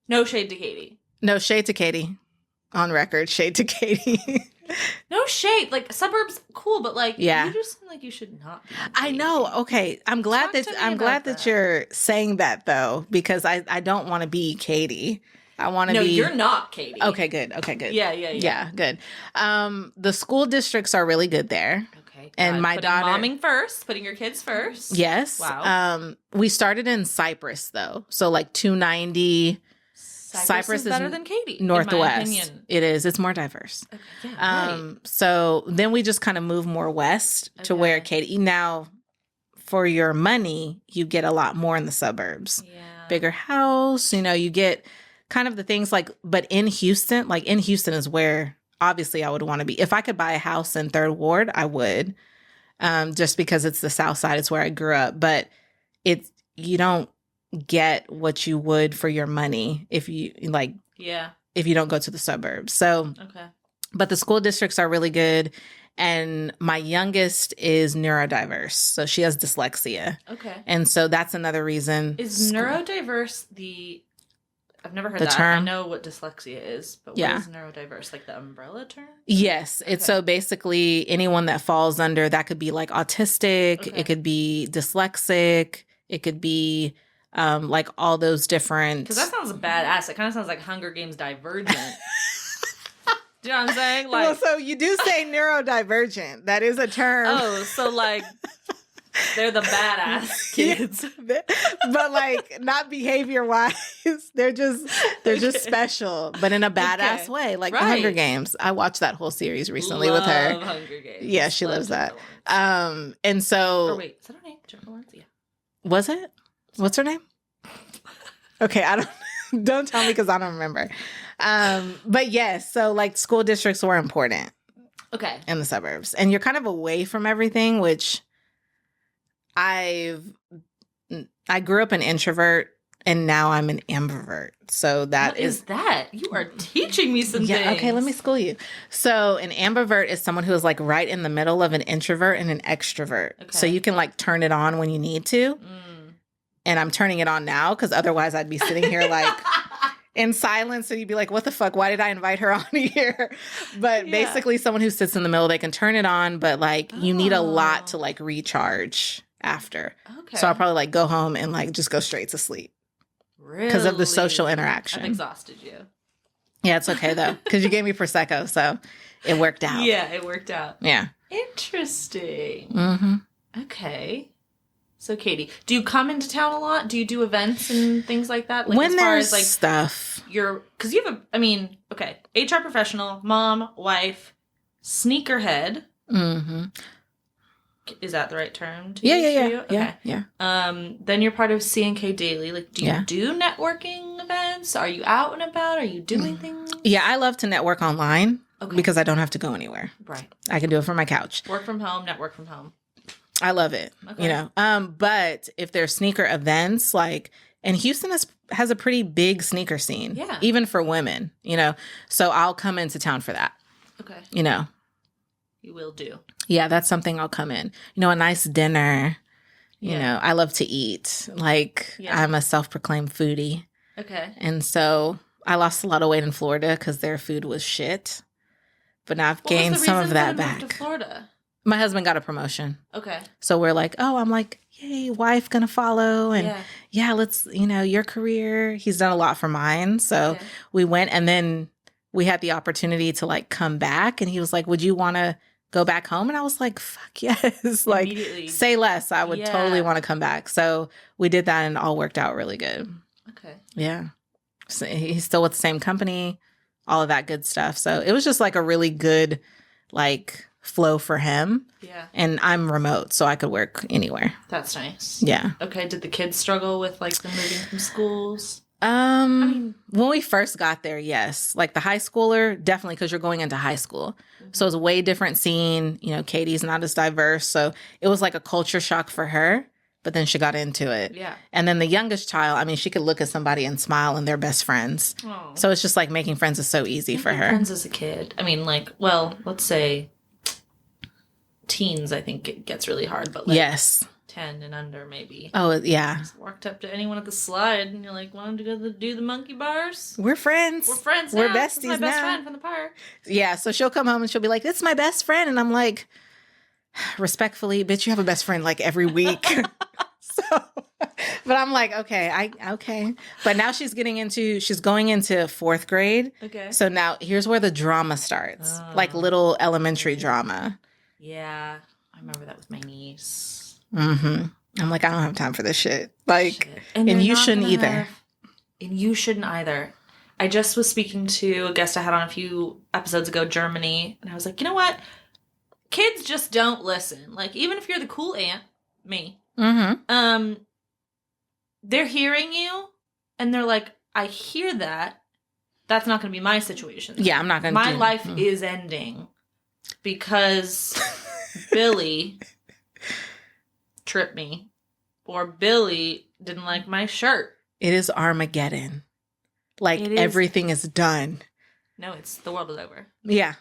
no shade to Katy. No shade to Katy. On record, shade to Katy. No shade. Like, suburbs, cool, but like, you just seem like you should not be. I know. Okay. I'm glad that you're saying that though, because I don't want to be Katy. I want to be. No, you're not Katy. Okay, good. Yeah. Yeah, good. The school districts are really good there. Okay. And my daughter. Momming first, putting your kids first. Yes. Wow. We started in Cypress though. So like 290. Cypress is better than Katy. Northwest. In my opinion. It is. It's more diverse. Okay, yeah, right. So then we just kind of move more west to where Katy. Now, for your money, you get a lot more in the suburbs. Yeah. Bigger house. You get kind of the things like. But in Houston is where obviously I would want to be. If I could buy a house in Third Ward, I would. Just because it's the South Side. It's where I grew up. But you don't get what you would for your money if you if you don't go to the suburbs. So but the school districts are really good, and my youngest is neurodiverse, so she has dyslexia. And so that's another reason. Is neurodiverse I've never heard the that term? I know what dyslexia is, but what is neurodiverse? Like the umbrella term? Yes. It's so basically anyone that falls under that. Could be like autistic, it could be dyslexic, it could be like all those different. Because that sounds badass. It kind of sounds like Hunger Games Divergent. Do you know what I'm saying? Like, well, so you do say neurodivergent. That is a term. Oh, so like they're the badass kids, but like not behavior wise. They're just special, but in a badass way, like the Hunger Games. I watched that whole series recently with her. Hunger Games. Yeah, she loves that. And so. Or wait, is that her name? Jennifer Lawrence? Yeah. Was it? What's her name? Okay, don't tell me because I don't remember. But yes, so like school districts were important. Okay. In the suburbs. And you're kind of away from everything, which I grew up an introvert and now I'm an ambivert. So that is that? You are teaching me some things. Okay, let me school you. So an ambivert is someone who is like right in the middle of an introvert and an extrovert. Okay. So you can like turn it on when you need to. And I'm turning it on now because otherwise I'd be sitting here like in silence and you'd be like, what the fuck? Why did I invite her on here? But basically someone who sits in the middle, they can turn it on, but like you need a lot to like recharge after. Okay. So I'll probably like go home and like just go straight to sleep. Really? Because of the social interaction. I've exhausted you. Yeah, it's okay though. Because you gave me Prosecco, so it worked out. Yeah, it worked out. Yeah. Interesting. Mm-hmm. Okay. So, Katy, do you come into town a lot? Do you do events and things like that? Like, when as far there's as, like, stuff. Because you have HR professional, mom, wife, sneakerhead. Mm-hmm. Is that the right term to use for you? Okay. Yeah. Then you're part of C&K Daily. Like, do you do networking events? Are you out and about? Are you doing things? Yeah, I love to network online because I don't have to go anywhere. Right. I can do it from my couch. Work from home, network from home. I love it. Okay. But if there's sneaker events, like, and Houston has a pretty big sneaker scene. Yeah. Even for women, so I'll come into town for that. Okay. You will do. Yeah, that's something I'll come in. A nice dinner. You know, I love to eat. Like, I'm a self-proclaimed foodie. Okay. And so I lost a lot of weight in Florida because their food was shit. But now I've gained some of that back. To Florida? My husband got a promotion. Okay. So we're like, I'm like, yay, wife gonna follow. And let's, your career. He's done a lot for mine. So we went, and then we had the opportunity to like come back. And he was like, would you want to go back home? And I was like, fuck yes. Like, say less. I would totally want to come back. So we did that and it all worked out really good. Okay. Yeah. So he's still with the same company, all of that good stuff. So it was just like a really good, like, flow for him. Yeah. And I'm remote, so I could work anywhere. That's nice. Yeah. Okay. Did the kids struggle with like the moving from schools? When we first got there, yes. Like the high schooler, definitely, because you're going into high school. Mm-hmm. So it's a way different scene. Katy's not as diverse. So it was like a culture shock for her. but then she got into it. Yeah. And then the youngest child, I mean, she could look at somebody and smile and they're best friends. Oh. So it's just like making friends is so easy for her. Friends as a kid. I mean, like, well, let's say teens, I think it gets really hard, but like yes. 10 and under maybe. Oh, yeah. Just walked up to anyone at the slide and you're like, wanted to go do the monkey bars? We're friends. We're friends now. We're besties This is my best now. friend from the park. Yeah, so she'll come home and she'll be like, "This is my best friend." And I'm like, respectfully, bitch, you have a best friend like every week. So, but I'm like, okay. But now she's going into 4th grade. Okay. So now here's where the drama starts. Like little elementary drama. Yeah. I remember that with my niece. Mm-hmm. I'm like, I don't have time for this shit. Like, Shit. and you shouldn't either. And you shouldn't either. I just was speaking to a guest I had on a few episodes ago, Germany, and I was like, you know what? Kids just don't listen. Like, even if you're the cool aunt, me, they're hearing you, and they're like, I hear that. That's not going to be my situation. Yeah, I'm not going to My life is ending because Billy tripped me, or Billy didn't like my shirt. It is Armageddon. Like, everything is done. No, it's the world is over. Yeah.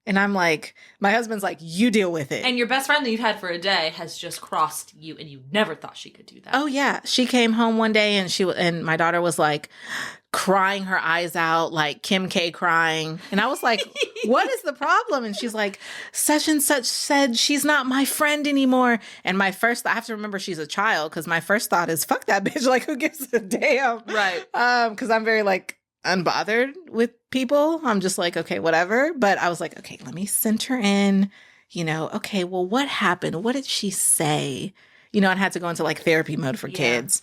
And I'm like, my husband's like, you deal with it. And your best friend that you've had for a day has just crossed you, and you never thought she could do that. Oh, yeah. She came home one day and my daughter was like crying her eyes out, like Kim K crying. And I was like, what is the problem? And she's like, such and such said she's not my friend anymore. And I have to remember she's a child, because my first thought is, fuck that bitch. Like, who gives a damn? Right. Because I'm very like unbothered with people. I'm just like, okay, whatever. But I was like, okay, let me center in, okay, well, what happened? What did she say? I had to go into like therapy mode for kids.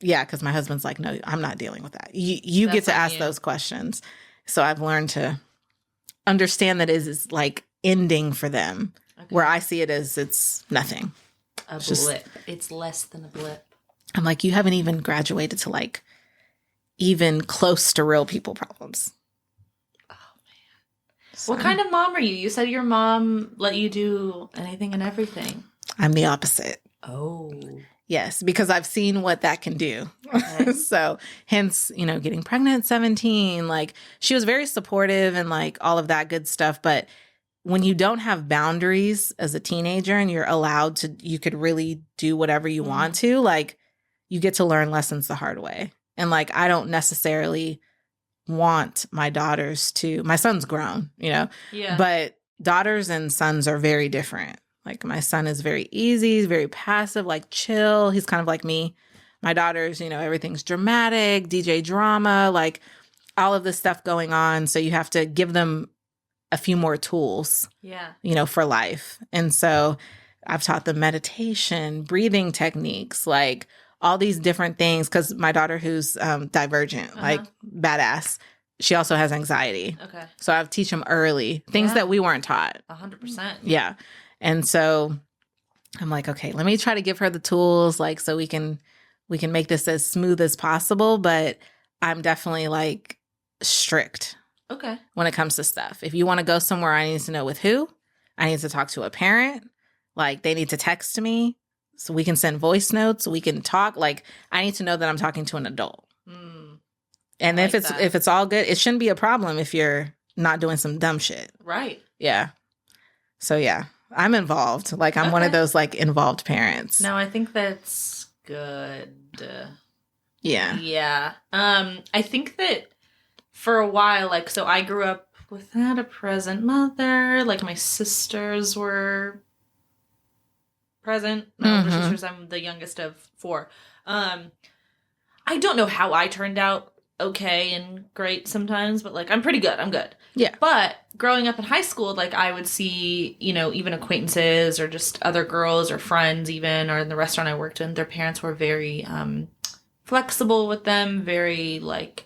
Yeah, because my husband's like, no, I'm not dealing with that. You get to ask those questions. So I've learned to understand that it is like ending for them. Okay. Where I see it as it's nothing. A blip. It's less than a blip. I'm like, you haven't even graduated to like even close to real people problems. Oh, man. So, what kind of mom are you? You said your mom let you do anything and everything. I'm the opposite. Oh. Yes, because I've seen what that can do. Okay. So hence, getting pregnant at 17, like she was very supportive and like all of that good stuff. But when you don't have boundaries as a teenager and you're allowed to, you could really do whatever you want to, like you get to learn lessons the hard way. And like, I don't necessarily want my daughters to, my son's grown, Yeah. But daughters and sons are very different. Like my son is very easy, he's very passive, like chill. He's kind of like me. My daughters, everything's dramatic, DJ drama, like all of this stuff going on. So you have to give them a few more tools, for life. And so I've taught them meditation, breathing techniques, like all these different things. Because my daughter, who's divergent, like badass, she also has anxiety. Okay. So I've teach them early things that we weren't taught. 100%. Yeah. And so I'm like, okay, let me try to give her the tools, like, so we can make this as smooth as possible. But I'm definitely like strict. Okay. When it comes to stuff. If you want to go somewhere, I need to know with who. I need to talk to a parent. Like they need to text me so we can send voice notes. We can talk. Like I need to know that I'm talking to an adult. And if it's all good, it shouldn't be a problem if you're not doing some dumb shit. Right. Yeah. So yeah. I'm involved. Like I'm one of those like involved parents. No, I think that's good. Yeah. Yeah. I think that for a while, like, so I grew up without a present mother. Like my sisters were present. My older sisters, I'm the youngest of 4. I don't know how I turned out okay and great sometimes, but like I'm pretty good. I'm good. Yeah. But growing up in high school, like I would see, even acquaintances or just other girls or friends even, or in the restaurant I worked in, their parents were very flexible with them, very like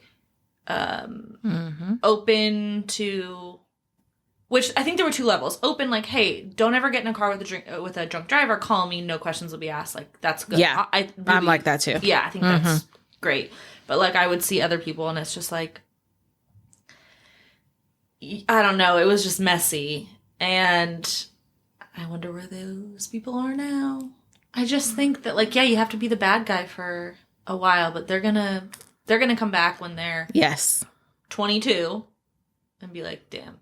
open to, which I think there were 2 levels. Open, like, hey, don't ever get in a car with a drunk driver. Call me. No questions will be asked. Like, that's good. Yeah. I'm like that too. Yeah, I think that's great. But like I would see other people and it's just like, I don't know. It was just messy. And I wonder where those people are now. I I just think that, like, yeah, you have to be the bad guy for a while, but they're gonna come back when they're 22 and be like, damn.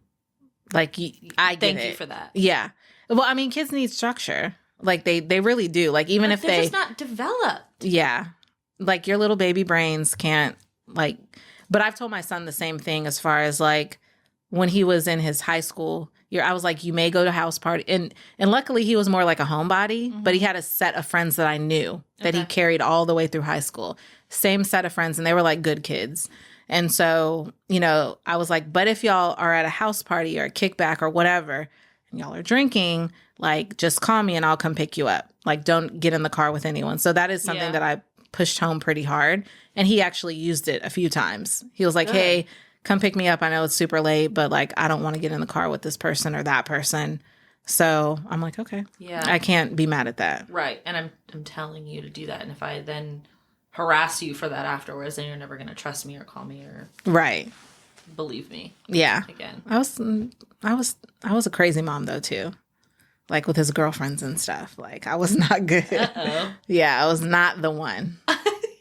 Like, I get Thank it. you for that. Yeah. Well, I mean, kids need structure. Like, they really do. Like, even if they're just not developed. Yeah. Like, your little baby brains can't, like... But I've told my son the same thing as far as, like, when he was in his high school year, I was like, you may go to house party. And luckily, he was more like a homebody, but he had a set of friends that I knew that he carried all the way through high school. Same set of friends, and they were, like, good kids. And so, you know, I was like, but if y'all are at a house party or a kickback or whatever, and y'all are drinking, like, just call me and I'll come pick you up. Like, don't get in the car with anyone. So that is something that I pushed home pretty hard. And he actually used it a few times. He was like, hey, come pick me up. I know it's super late, but, like, I don't want to get in the car with this person or that person. So I'm like, okay. Yeah. I can't be mad at that. Right. And I'm telling you to do that. And if I then harass you for that afterwards, then you're never going to trust me or call me or believe me. Yeah. Again. I was a crazy mom, though, too. Like, with his girlfriends and stuff. Like, I was not good. Uh-oh. Yeah, I was not the one.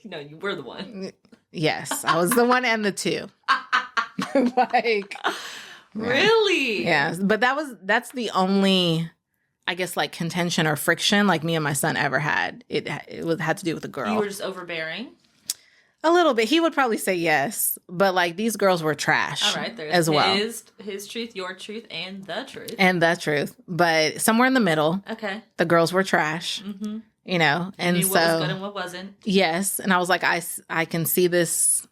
No, you were the one. Yes, I was the one and the two. Like, really? Yeah, but that's the only, I guess, like, contention or friction like me and my son ever had. It had to do with a girl. You were just overbearing? A little bit. He would probably say yes, but, like, these girls were trash. All right, there's as well. His truth, your truth, and the truth. And the truth, but somewhere in the middle. Okay. The girls were trash. Mm-hmm. You know, and you knew so what was good and what wasn't. Yes, and I was like, I can see this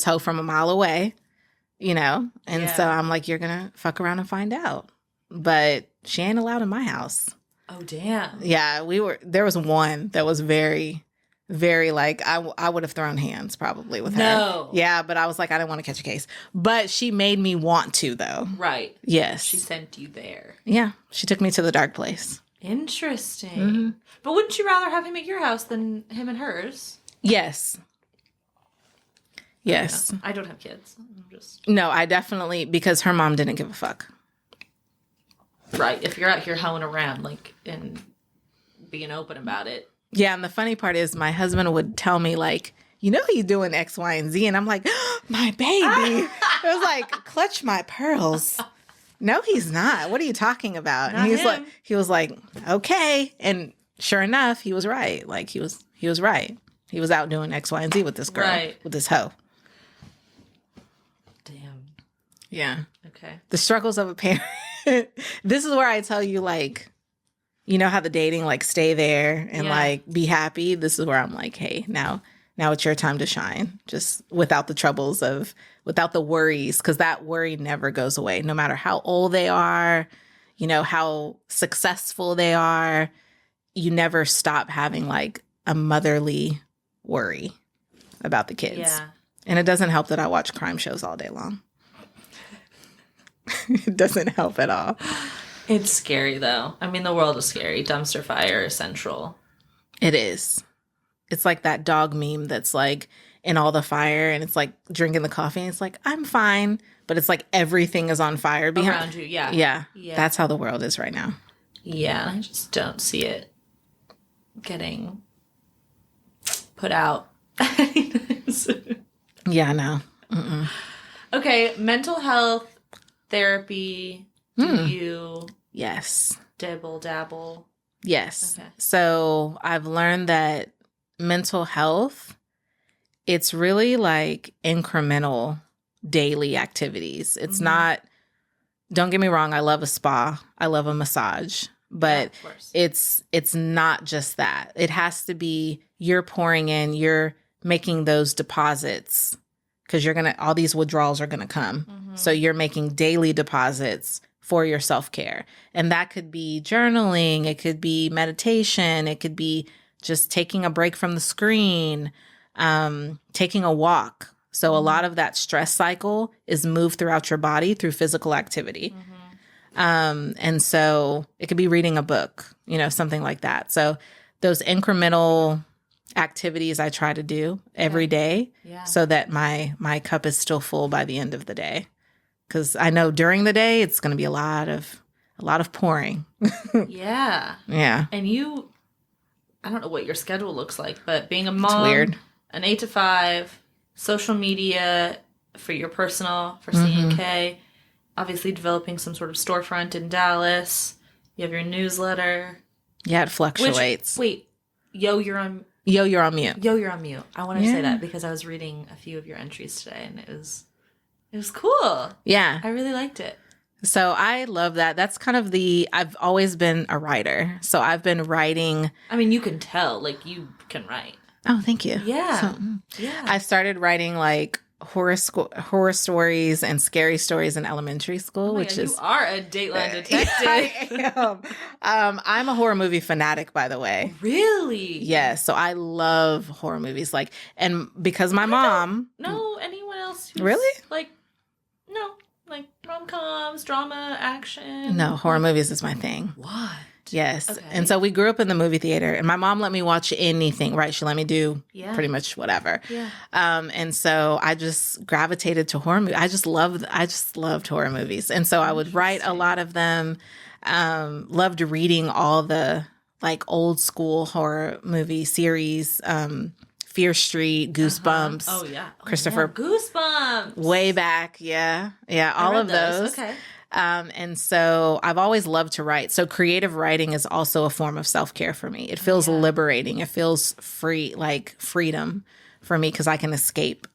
hoe from a mile away, you know, and so I'm like, you're gonna fuck around and find out, but she ain't allowed in my house. Oh damn. Yeah, there was one that was very, very, like, I would have thrown hands probably with her. No. Yeah, but I was like, I didn't want to catch a case, but she made me want to, though. Right. Yes. She sent you there. Yeah, she took me to the dark place. Interesting. Mm-hmm. But wouldn't you rather have him at your house than him at hers? Yes. Yes. I don't have kids. No, I definitely, because her mom didn't give a fuck. Right. If you're out here hoeing around, like, and being open about it. Yeah, and the funny part is my husband would tell me, like, you know he's doing X, Y, and Z. And I'm like, oh, my baby. It was like, clutch my pearls. No, he's not. What are you talking about? Not and him. He was like, okay. And sure enough, he was right. Like, he was right. He was out doing X, Y, and Z with this girl, with this hoe. Damn. Yeah. Okay. The struggles of a parent. This is where I tell you, like, you know how the dating, like, stay there and like be happy. This is where I'm like, hey, now it's your time to shine. Just without the troubles without the worries, because that worry never goes away. No matter how old they are, you know, how successful they are, you never stop having, like, a motherly worry about the kids. Yeah. And it doesn't help that I watch crime shows all day long. It doesn't help at all. It's scary, though. I mean, the world is scary. Dumpster fire is central. It is. It's like that dog meme that's, like, in all the fire, and it's like drinking the coffee, and it's like, I'm fine. But it's like everything is on fire around you. Yeah. Yeah. That's how the world is right now. Yeah. I just don't see it getting put out. Yeah, no. Mm-mm. Okay. Mental health therapy. Do you? Yes. Dabble? Yes. Okay. So I've learned that mental health, it's really like incremental daily activities. It's not, don't get me wrong, I love a spa, I love a massage, but it's not just that. It has to be, you're pouring in, you're making those deposits, because all these withdrawals are gonna come. So you're making daily deposits for your self-care. And that could be journaling, it could be meditation, it could be just taking a break from the screen, taking a walk. So a lot of that stress cycle is moved throughout your body through physical activity. And so it could be reading a book, you know, something like that. So those incremental activities I try to do every day so that my cup is still full by the end of the day. Because I know during the day it's going to be a lot of pouring. Yeah. Yeah. And I don't know what your schedule looks like, but being a mom, it's weird. An 8 to 5, social media for your personal, for C&K, obviously developing some sort of storefront in Dallas. You have your newsletter. Yeah, it fluctuates. You're on Yo, you're on mute. Yo, you're on mute. I wanted to say that because I was reading a few of your entries today, and it was cool. Yeah. I really liked it. So I love that. That's kind of I've always been a writer. So I've been writing. I mean, you can tell, like, you can write. Oh, thank you. Yeah. So, I started writing like horror stories and scary stories in elementary school, which is you are a Dateline detective. I am. I'm a horror movie fanatic, by the way. Really? Yes. So I love horror movies, and because my mom. No, anyone else? Really? Like rom-coms, drama, action. No, horror movies is my thing. What? Yes. Okay. And so we grew up in the movie theater, and my mom let me watch anything, right? She let me do pretty much whatever. Yeah. And so I just gravitated to horror movies. I just loved horror movies. And so I would write a lot of them. Loved reading all the like old school horror movie series, Fear Street, Goosebumps. Oh yeah. Christopher. Goosebumps. Way back. Yeah. Yeah. All of those. Okay. And so I've always loved to write. So creative writing is also a form of self-care for me. It feels liberating. It feels free, like freedom for me because I can escape,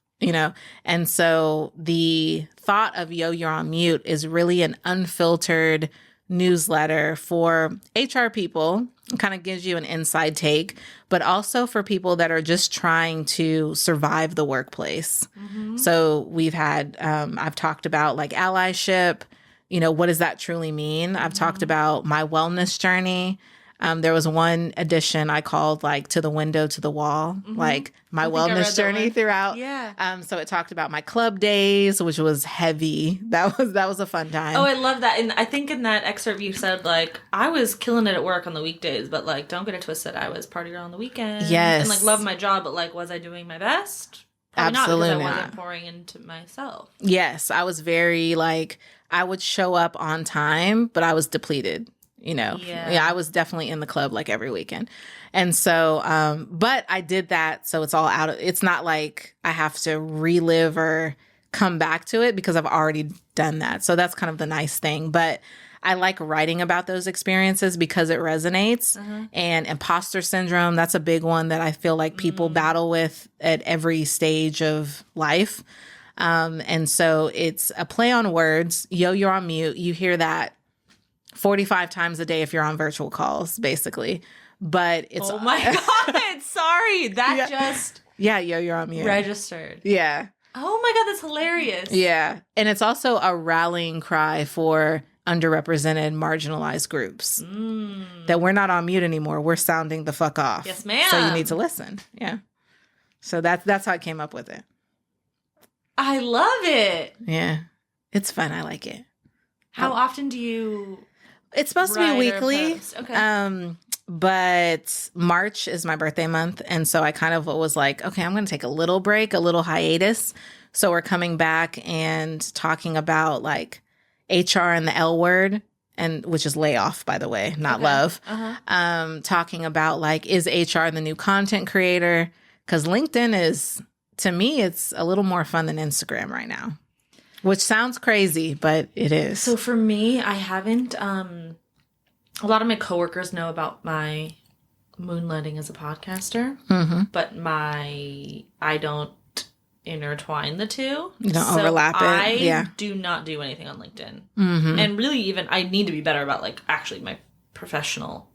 And so the thought of Yo, You're on Mute is really an unfiltered newsletter for HR people. It kind of gives you an inside take, but also for people that are just trying to survive the workplace. Mm-hmm. So we've had, I've talked about like allyship. What does that truly mean? I've talked about my wellness journey. There was one edition I called like To the Window, to the Wall, like my wellness journey throughout. Yeah. So it talked about my club days, which was heavy. That was a fun time. Oh, I love that. And I think in that excerpt you said like, I was killing it at work on the weekdays, but like, don't get it twisted. I was partying on the weekends. Yes. And like, love my job, but like, was I doing my best? Probably Absolutely not. Because I not. wasn't pouring into myself. Yes. I was very like, I would show up on time, but I was depleted. Yeah, I was definitely in the club like every weekend. And so, but I did that. So it's all out of, it's not like I have to relive or come back to it because I've already done that. So that's kind of the nice thing. But I like writing about those experiences because it resonates. And imposter syndrome, that's a big one that I feel like people battle with at every stage of life. And so it's a play on words. Yo, you're on mute. You hear that 45 times a day if you're on virtual calls, basically. But it's... Oh my God. Sorry. That just... Yeah, yo, you're on mute. Registered. Yeah. Oh my God, that's hilarious. Yeah. And it's also a rallying cry for underrepresented, marginalized groups. That we're not on mute anymore. We're sounding the fuck off. Yes, ma'am. So you need to listen. Yeah. So that's how I came up with it. I love it. Yeah. It's fun. I like it. How often do you... It's supposed to be weekly. Okay. But March is my birthday month. And so I kind of was like, okay, I'm going to take a little break, a little hiatus. So we're coming back and talking about like HR and the L word, and which is layoff, by the way, not love. Talking about like, is HR the new content creator? Because LinkedIn is, to me, it's a little more fun than Instagram right now. Which sounds crazy, but it is. So for me, I haven't, a lot of my coworkers know about my moonlighting as a podcaster, but I don't intertwine the two. You don't overlap it. I do not do anything on LinkedIn. And really even, I need to be better about like actually my professional,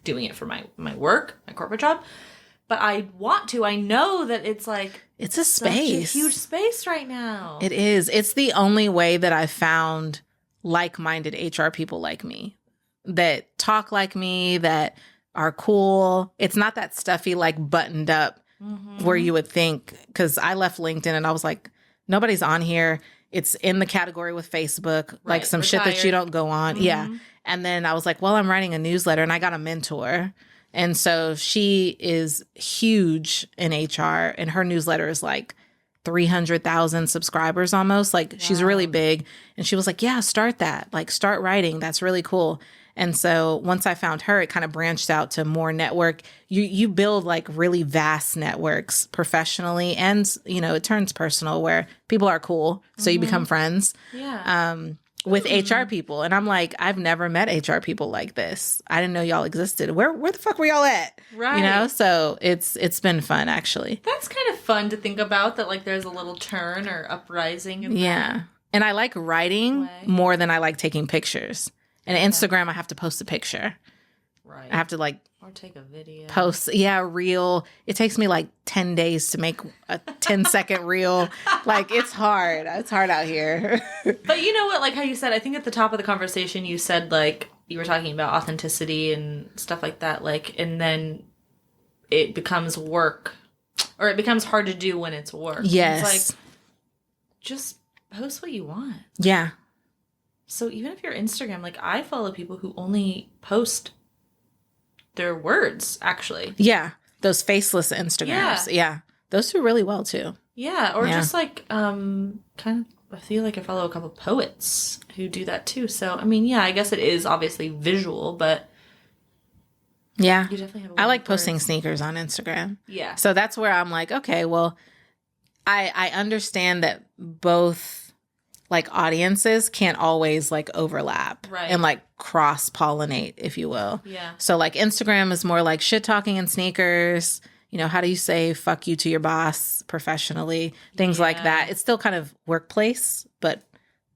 doing it for my work, my corporate job. But I want to. I know that it's like... It's a space. Such a huge space right now. It is. It's the only way that I found like-minded HR people like me. That talk like me, that are cool. It's not that stuffy, like buttoned up where you would think... Because I left LinkedIn and I was like, nobody's on here. It's in the category with Facebook. Like some shit that you don't go on. Yeah. And then I was like, well, I'm writing a newsletter and I got a mentor. And so she is huge in HR, and her newsletter is like 300,000 subscribers almost. Like she's really big. And she was like, yeah, start that. Like start writing. That's really cool. And so once I found her, it kind of branched out to more network. You build like really vast networks professionally, and it turns personal where people are cool. So you become friends. Yeah. With HR people. And I'm like, I've never met HR people like this. I didn't know y'all existed. Where the fuck were y'all at? Right. So it's been fun, actually. That's kind of fun to think about, that like there's a little turn or uprising. Yeah. And I like writing more than I like taking pictures. And Instagram, I have to post a picture. Right. I have to like or take a video. Post. Yeah, reel. It takes me like 10 days to make a 10-second reel. Like, it's hard. It's hard out here. But you know what? Like how you said, I think at the top of the conversation, you said like you were talking about authenticity and stuff like that. Like, and then it becomes work, or it becomes hard to do when it's work. Yes. It's like, just post what you want. Yeah. So even if you're Instagram, like I follow people who only post their words, actually. Yeah. Those faceless Instagrams. Yeah. Those do really well too. Yeah. Or just like, kind of, I feel like I follow a couple of poets who do that too. So, I mean, yeah, I guess it is obviously visual, but yeah, you definitely have I like posting sneakers on Instagram. Yeah. So that's where I'm like, okay, well, I understand that both like audiences can't always like overlap and like cross pollinate, if you will. Yeah. So like Instagram is more like shit talking and sneakers. You know, how do you say fuck you to your boss professionally? Things like that. It's still kind of workplace, but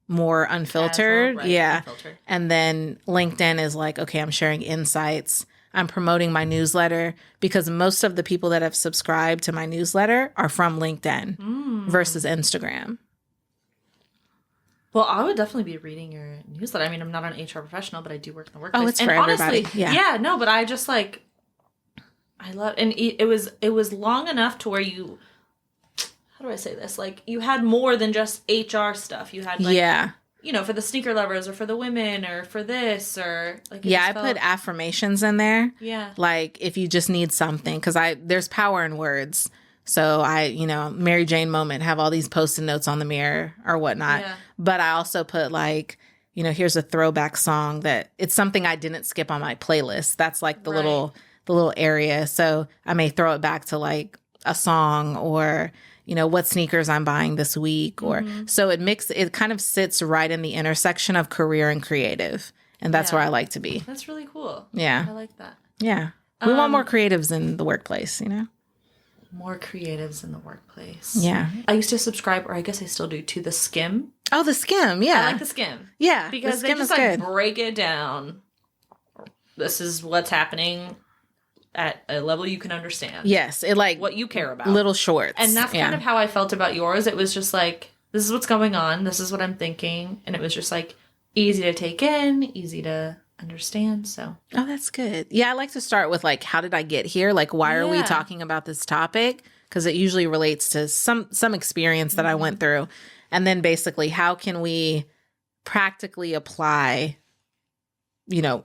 more unfiltered. Casual, unfiltered. And then LinkedIn is like, okay, I'm sharing insights. I'm promoting my newsletter, because most of the people that have subscribed to my newsletter are from LinkedIn versus Instagram. Well, I would definitely be reading your newsletter. I mean, I'm not an HR professional, but I do work in the workplace. Oh, it's and for honestly, everybody. Yeah. No, but I just like, I love, and it was long enough to where you, how do I say this? Like, you had more than just HR stuff. You had like, you know, for the sneaker lovers or for the women or for this or like. I put affirmations in there. Yeah. Like if you just need something, because there's power in words. So Mary Jane moment, have all these Post-it notes on the mirror or whatnot. Yeah. But I also put like, here's a throwback song that it's something I didn't skip on my playlist. That's like the little area. So I may throw it back to like a song or, what sneakers I'm buying this week. Or so it kind of sits right in the intersection of career and creative. And that's where I like to be. That's really cool. Yeah. I like that. Yeah. We want more creatives in the workplace, More creatives in the workplace. Yeah. I used to subscribe, or I guess I still do, to The Skim. Oh, The Skim. Yeah. I like The Skim. Yeah. Because they just like break it down. This is what's happening at a level you can understand. Yes. It like what you care about. Little shorts. And that's kind of how I felt about yours. It was just like, this is what's going on. This is what I'm thinking. And it was just like easy to take in, easy to understand. So that's good. Yeah, I like to start with like, how did I get here? Like, why are we talking about this topic? Because it usually relates to some experience that I went through. And then basically, how can we practically apply,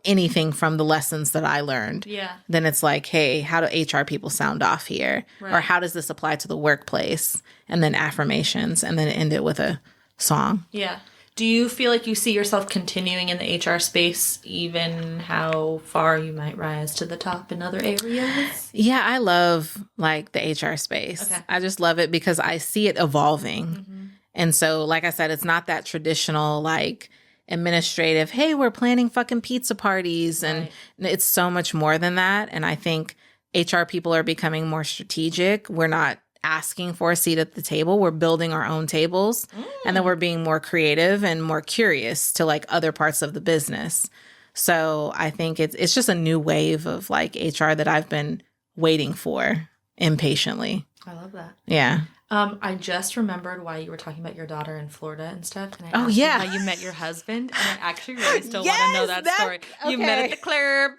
anything from the lessons that I learned? Yeah. Then it's like, hey, how do HR people sound off here? Right. Or how does this apply to the workplace? And then affirmations, and then end it with a song. Yeah. Do you feel like you see yourself continuing in the HR space, even how far you might rise to the top in other areas? Yeah, I love like the HR space. Okay. I just love it because I see it evolving. Mm-hmm. And so, like I said, it's not that traditional like administrative, hey, we're planning fucking pizza parties. And it's so much more than that. And I think HR people are becoming more strategic. We're not asking for a seat at the table. We're building our own tables. And then we're being more creative and more curious to like other parts of the business. So I think it's just a new wave of like HR that I've been waiting for impatiently. I love that. Yeah. I just remembered why you were talking about your daughter in Florida and stuff. And I asked you how you met your husband. And I actually really still want to know that story. Okay. You met at the club.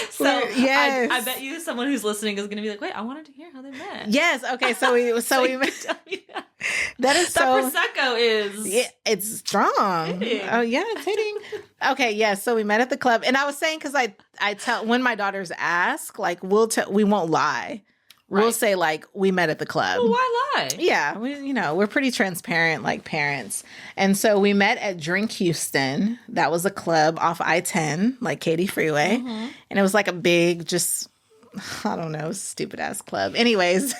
So I bet you someone who's listening is going to be like, wait, I wanted to hear how they met. Yes. Okay. So we met. That is so. The Prosecco is. Yeah, it's strong. Hitting. Oh yeah, it's hitting. Okay. Yeah. So we met at the club, and I was saying because I tell when my daughters ask, like we won't lie. We'll say like we met at the club. Well, why lie? Yeah, we're pretty transparent like parents. And so we met at Drink Houston. That was a club off I-10, like Katy Freeway. Mm-hmm. And it was like a big, just, I don't know, stupid ass club. Anyways,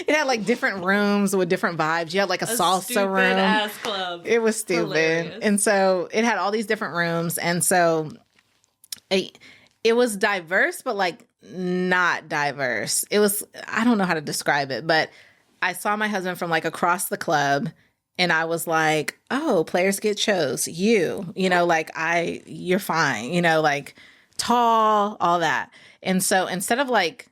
it had like different rooms with different vibes. You had like a salsa room. Stupid ass club. It was stupid. Hilarious. And so it had all these different rooms. And so it was diverse, but like not diverse. It was, I don't know how to describe it, but I saw my husband from like across the club and I was like, oh, players get chose. Like you're fine, like tall, all that. And so instead of like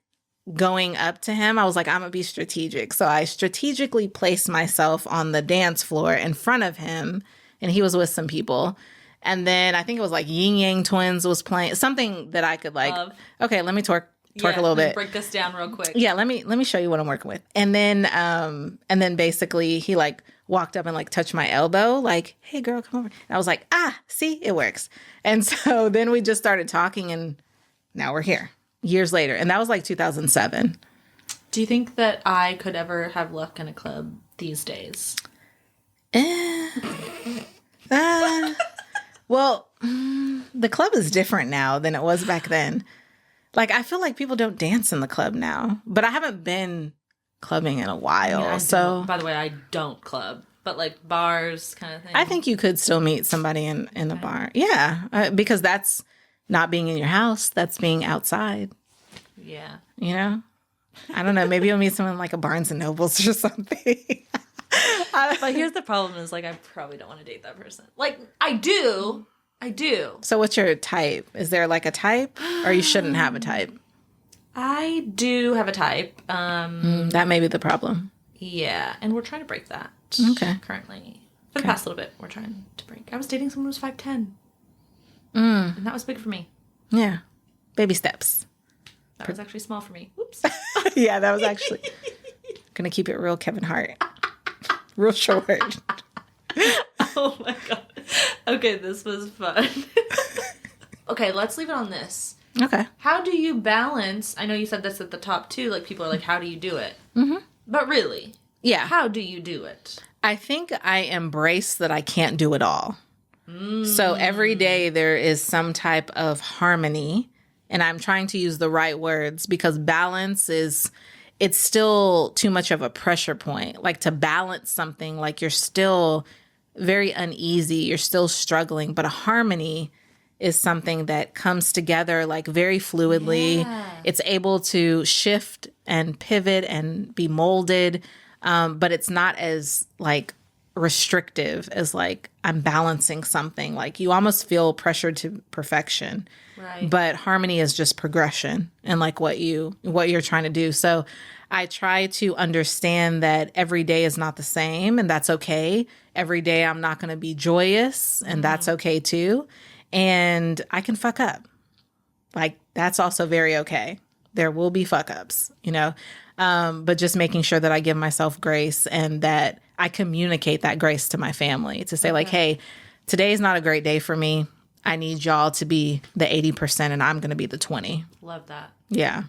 going up to him, I was like, I'm gonna be strategic. So I strategically placed myself on the dance floor in front of him and he was with some people. And then I think it was like Yin Yang Twins was playing something that I could like. Love. Okay, let me twerk a little bit. Break this down real quick. Yeah, let me show you what I'm working with. And then basically he like walked up and like touched my elbow, like, "Hey girl, come over." And I was like, see, it works. And so then we just started talking, and now we're here years later, and that was like 2007. Do you think that I could ever have luck in a club these days? Well, the club is different now than it was back then. Like, I feel like people don't dance in the club now, but I haven't been clubbing in a while. By the way, I don't club, but like bars kind of thing. I think you could still meet somebody in a bar. Yeah, because that's not being in your house. That's being outside. Yeah. I don't know. Maybe you'll meet someone like a Barnes and Nobles or something. But here's the problem is like I probably don't want to date that person. Like I do. So what's your type? Is there like a type or you shouldn't have a type? I do have a type. That may be the problem. Yeah. And we're trying to break that. Okay. Currently. For the past little bit, we're trying to break. I was dating someone who was 5'10". And that was big for me. Yeah. Baby steps. That was actually small for me. Oops. Yeah, that was actually. Gonna keep it real Kevin Hart. Real short. Oh my god. Okay, this was fun. Okay, let's leave it on this. Okay. How do you balance? I know you said this at the top too. Like people are like, "How do you do it?" Mm-hmm. But really, yeah. How do you do it? I think I embrace that I can't do it all. So every day there is some type of harmony, and I'm trying to use the right words because balance it's still too much of a pressure point. Like to balance something, like you're still very uneasy, you're still struggling, but a harmony is something that comes together like very fluidly. Yeah. It's able to shift and pivot and be molded, but it's not as like restrictive as like I'm balancing something. Like you almost feel pressured to perfection. Right. But harmony is just progression and like what you're trying to do. So I try to understand that every day is not the same, and that's okay. Every day I'm not going to be joyous, and that's okay too. And I can fuck up. Like that's also very okay. There will be fuck ups, but just making sure that I give myself grace and that I communicate that grace to my family to say like, hey, today is not a great day for me. I need y'all to be the 80% and I'm going to be the 20. Love that. Yeah.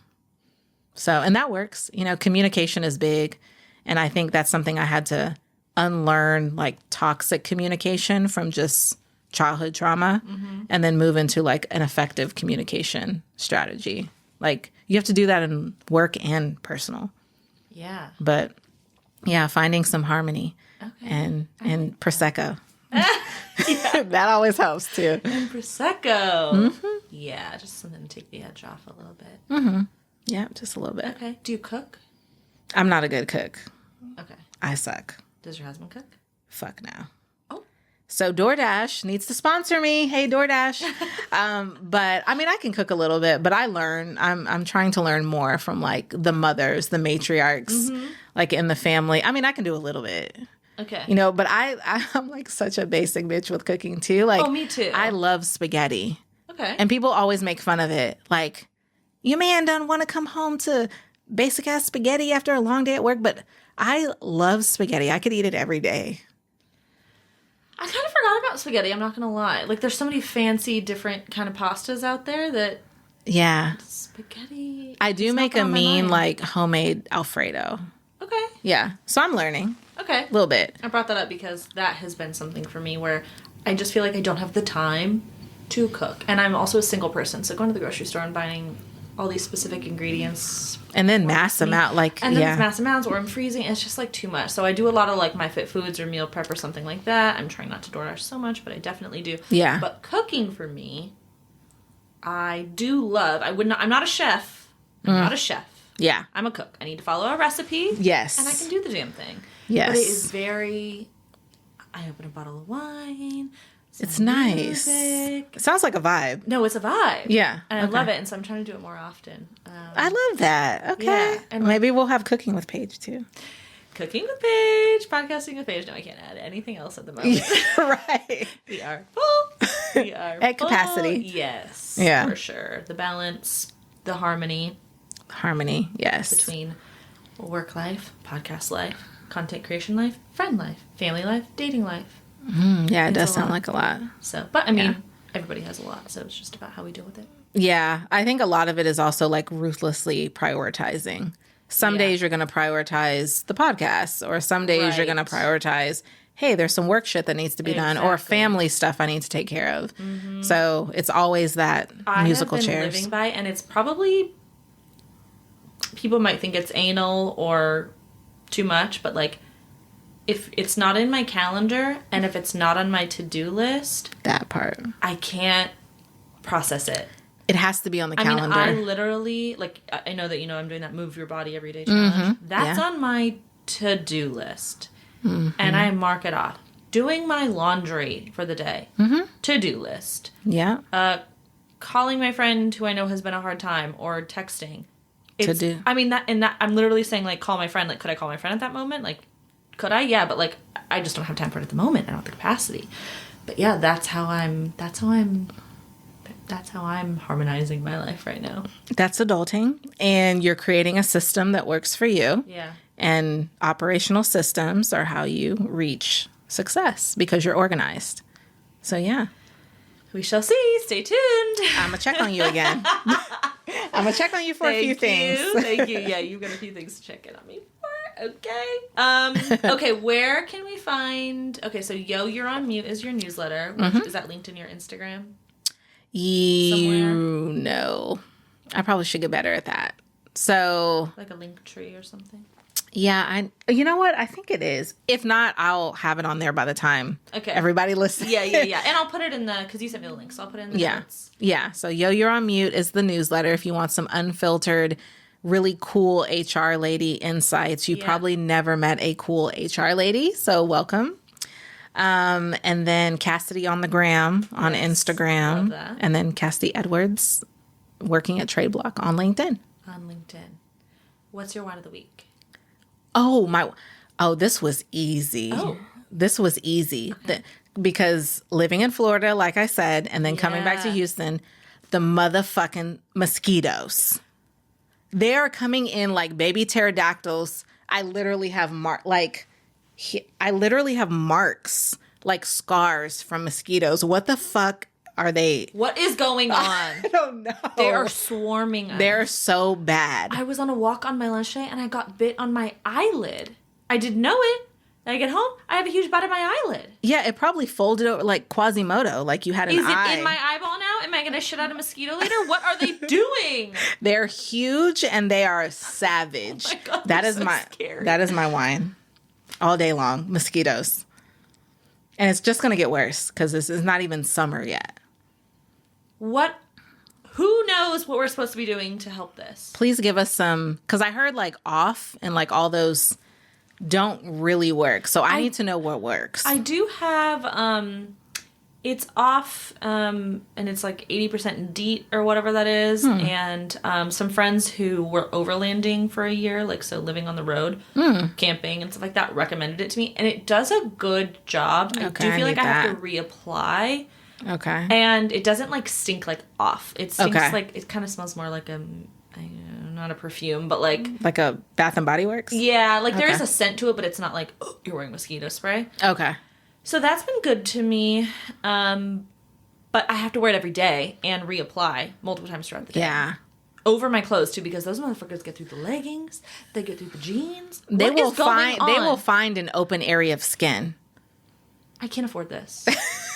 So, and that works. Communication is big. And I think that's something I had to unlearn, like toxic communication from just childhood trauma and then move into like an effective communication strategy. Like you have to do that in work and personal. Yeah. But yeah, finding some harmony and Prosecco. That always helps too. And Prosecco. Yeah, just something to take the edge off a little bit. Yeah, just a little bit. Okay. Do you cook? I'm not a good cook. Okay. I suck. Does your husband cook? Fuck no. Oh. So DoorDash needs to sponsor me. Hey, DoorDash. But I mean, I can cook a little bit, but I learn. I'm trying to learn more from like the mothers, the matriarchs, like in the family. I mean, I can do a little bit. Okay. But I'm like such a basic bitch with cooking too. Like, me too. I love spaghetti. Okay. And people always make fun of it. Like, your man doesn't want to come home to basic ass spaghetti after a long day at work, but I love spaghetti. I could eat it every day. I kind of forgot about spaghetti, I'm not going to lie. Like, there's so many fancy, different kind of pastas out there that... Yeah. Spaghetti... I do make a mean like homemade Alfredo. Okay. Yeah. So I'm learning. Okay. A little bit. I brought that up because that has been something for me where I just feel like I don't have the time to cook. And I'm also a single person. So going to the grocery store and buying all these specific ingredients. And then mass amount, like, and then it's mass amounts, or I'm freezing. It's just like too much. So I do a lot of like My Fit Foods or meal prep or something like that. I'm trying not to DoorDash so much, but I definitely do. Yeah. But cooking for me, I do love. I'm not a chef. I'm not a chef. Yeah. I'm a cook. I need to follow a recipe. Yes. And I can do the damn thing. Yes. But it is very. I open a bottle of wine. It's nice. It sounds like a vibe. No, it's a vibe. Yeah. And I love it. And so I'm trying to do it more often. I love that. Okay. Yeah, and maybe we'll have cooking with Paige too. Cooking with Paige, podcasting with Paige. No, I can't add anything else at the moment. Right. We are full. We are at full. capacity. Yes. Yeah. For sure. The balance, the harmony. Harmony, yes. Between work life, podcast life, content creation life, friend life, family life, dating life. Yeah, it does sound like a lot. So, but I mean, everybody has a lot, so it's just about how we deal with it. Yeah, I think a lot of it is also like ruthlessly prioritizing. Some days you're going to prioritize the podcast, or some days you're going to prioritize, hey, there's some work shit that needs to be done, or family stuff I need to take care of. Mm-hmm. So it's always that musical chairs. I have been living by, and it's probably, people might think it's anal or too much, but like, if it's not in my calendar and if it's not on my to-do list, that part, I can't process it. It has to be on the calendar. I literally, like, I know that, I'm doing that Move Your Body Every Day challenge. That's on my to-do list. And I mark it off. Doing my laundry for the day. To-do list. Yeah. Calling my friend who I know has been a hard time, or texting. To do. I mean, I'm literally saying, like, call my friend. Like, could I call my friend at that moment? Like, could I? Yeah, but like, I just don't have time for it at the moment. I don't have the capacity. But yeah, that's how I'm harmonizing my life right now. That's adulting, and you're creating a system that works for you. Yeah. And operational systems are how you reach success because you're organized. So yeah. We shall see. Stay tuned. I'm going to check on you again. I'm going to check on you for a few things. Thank you. Yeah, you've got a few things to check in on me for. Okay. Okay, where can we find... Okay, so Yo, You're on Mute is your newsletter. Is that linked in your Instagram? No. I probably should get better at that. So... Like a link tree or something? Yeah, you know what? I think it is. If not, I'll have it on there by the time everybody listens. Yeah. And I'll put it in the... Because you sent me the link, so I'll put it in the notes. Yeah. So Yo, You're on Mute is the newsletter. If you want some unfiltered, really cool HR lady insights. You probably never met a cool HR lady, so welcome. And then Cassidy on the gram on Instagram. Love that. And then Cassidy Edwards working at Trade Block on LinkedIn. What's your wine of the week? This was easy. Oh. This was easy. Okay. Because living in Florida, like I said, and then coming back to Houston, the motherfucking mosquitoes. They are coming in like baby pterodactyls. I literally have marks, like scars from mosquitoes. What the fuck are they? What is going on? I don't know. They are swarming us. They're so bad. I was on a walk on my lunch day and I got bit on my eyelid. I didn't know it. Then I get home, I have a huge bite on my eyelid. Yeah, it probably folded over like Quasimodo, like you had an eye. Is it in my eyeball now? Am I going to shit out a mosquito later? What are they doing? They're huge and they are savage. Oh my God, that is my wine all day long. Mosquitoes. And it's just going to get worse because this is not even summer yet. Who knows what we're supposed to be doing to help this? Please give us some, because I heard like off and like all those don't really work. So I need to know what works. I do have, it's off, and it's like 80% DEET or whatever that is. And some friends who were overlanding for a year, like so living on the road, camping and stuff like that, recommended it to me. And it does a good job. I do feel like I have to reapply. Okay. And it doesn't like stink like off. It stinks like, it kind of smells more like not a perfume, but like a Bath and Body Works? Yeah, like there is a scent to it, but it's not like, oh, you're wearing mosquito spray. Okay. So that's been good to me. But I have to wear it every day and reapply multiple times throughout the day. Yeah. over my clothes too, because those motherfuckers get through the leggings, they get through the jeans. They What is going on? They will find an open area of skin. I can't afford this.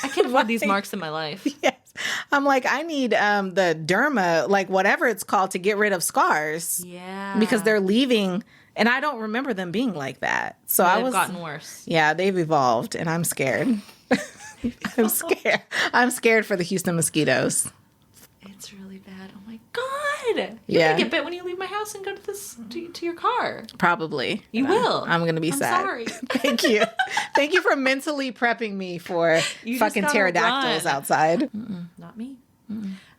I can't afford these marks in my life. Yes. I'm like, I need the derma, like whatever it's called, to get rid of scars. Yeah. Because they're leaving, and I don't remember them being like that. So They've gotten worse. Yeah, they've evolved, and I'm scared. I'm scared. I'm scared for the Houston mosquitoes. It's really bad. Oh my God. Yeah. You're going to get bit when you leave my house and go to this to your car. Probably. You will. I'm going to be sad. Sorry. Thank you. Thank you for mentally prepping me for fucking pterodactyls outside. Not me.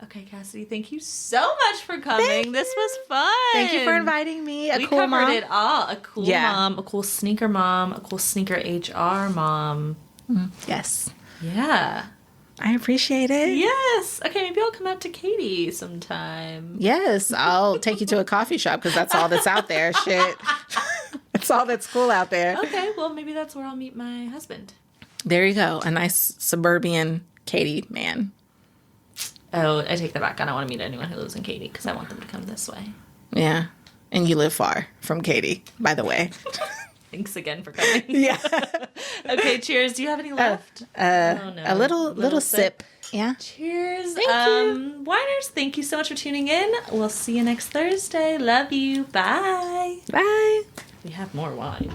Okay, Cassidy, thank you so much for coming. This was fun. Thank you for inviting me. We covered it all. A cool mom, a cool sneaker mom, a cool sneaker HR mom. Yes. Yeah. I appreciate it. Yes. Okay, maybe I'll come out to Katie sometime. Yes, I'll take you to a coffee shop because that's all that's out there. Shit. That's all that's cool out there. Okay, well, maybe that's where I'll meet my husband. There you go. A nice suburban Katie man. Oh, I take that back. I don't want to meet anyone who lives in Katy because I want them to come this way. Yeah. And you live far from Katy, by the way. Thanks again for coming. Yeah. Okay, cheers. Do you have any left? No. A little sip. Yeah. Cheers. Thank you. Whiners, thank you so much for tuning in. We'll see you next Thursday. Love you. Bye. Bye. We have more wine.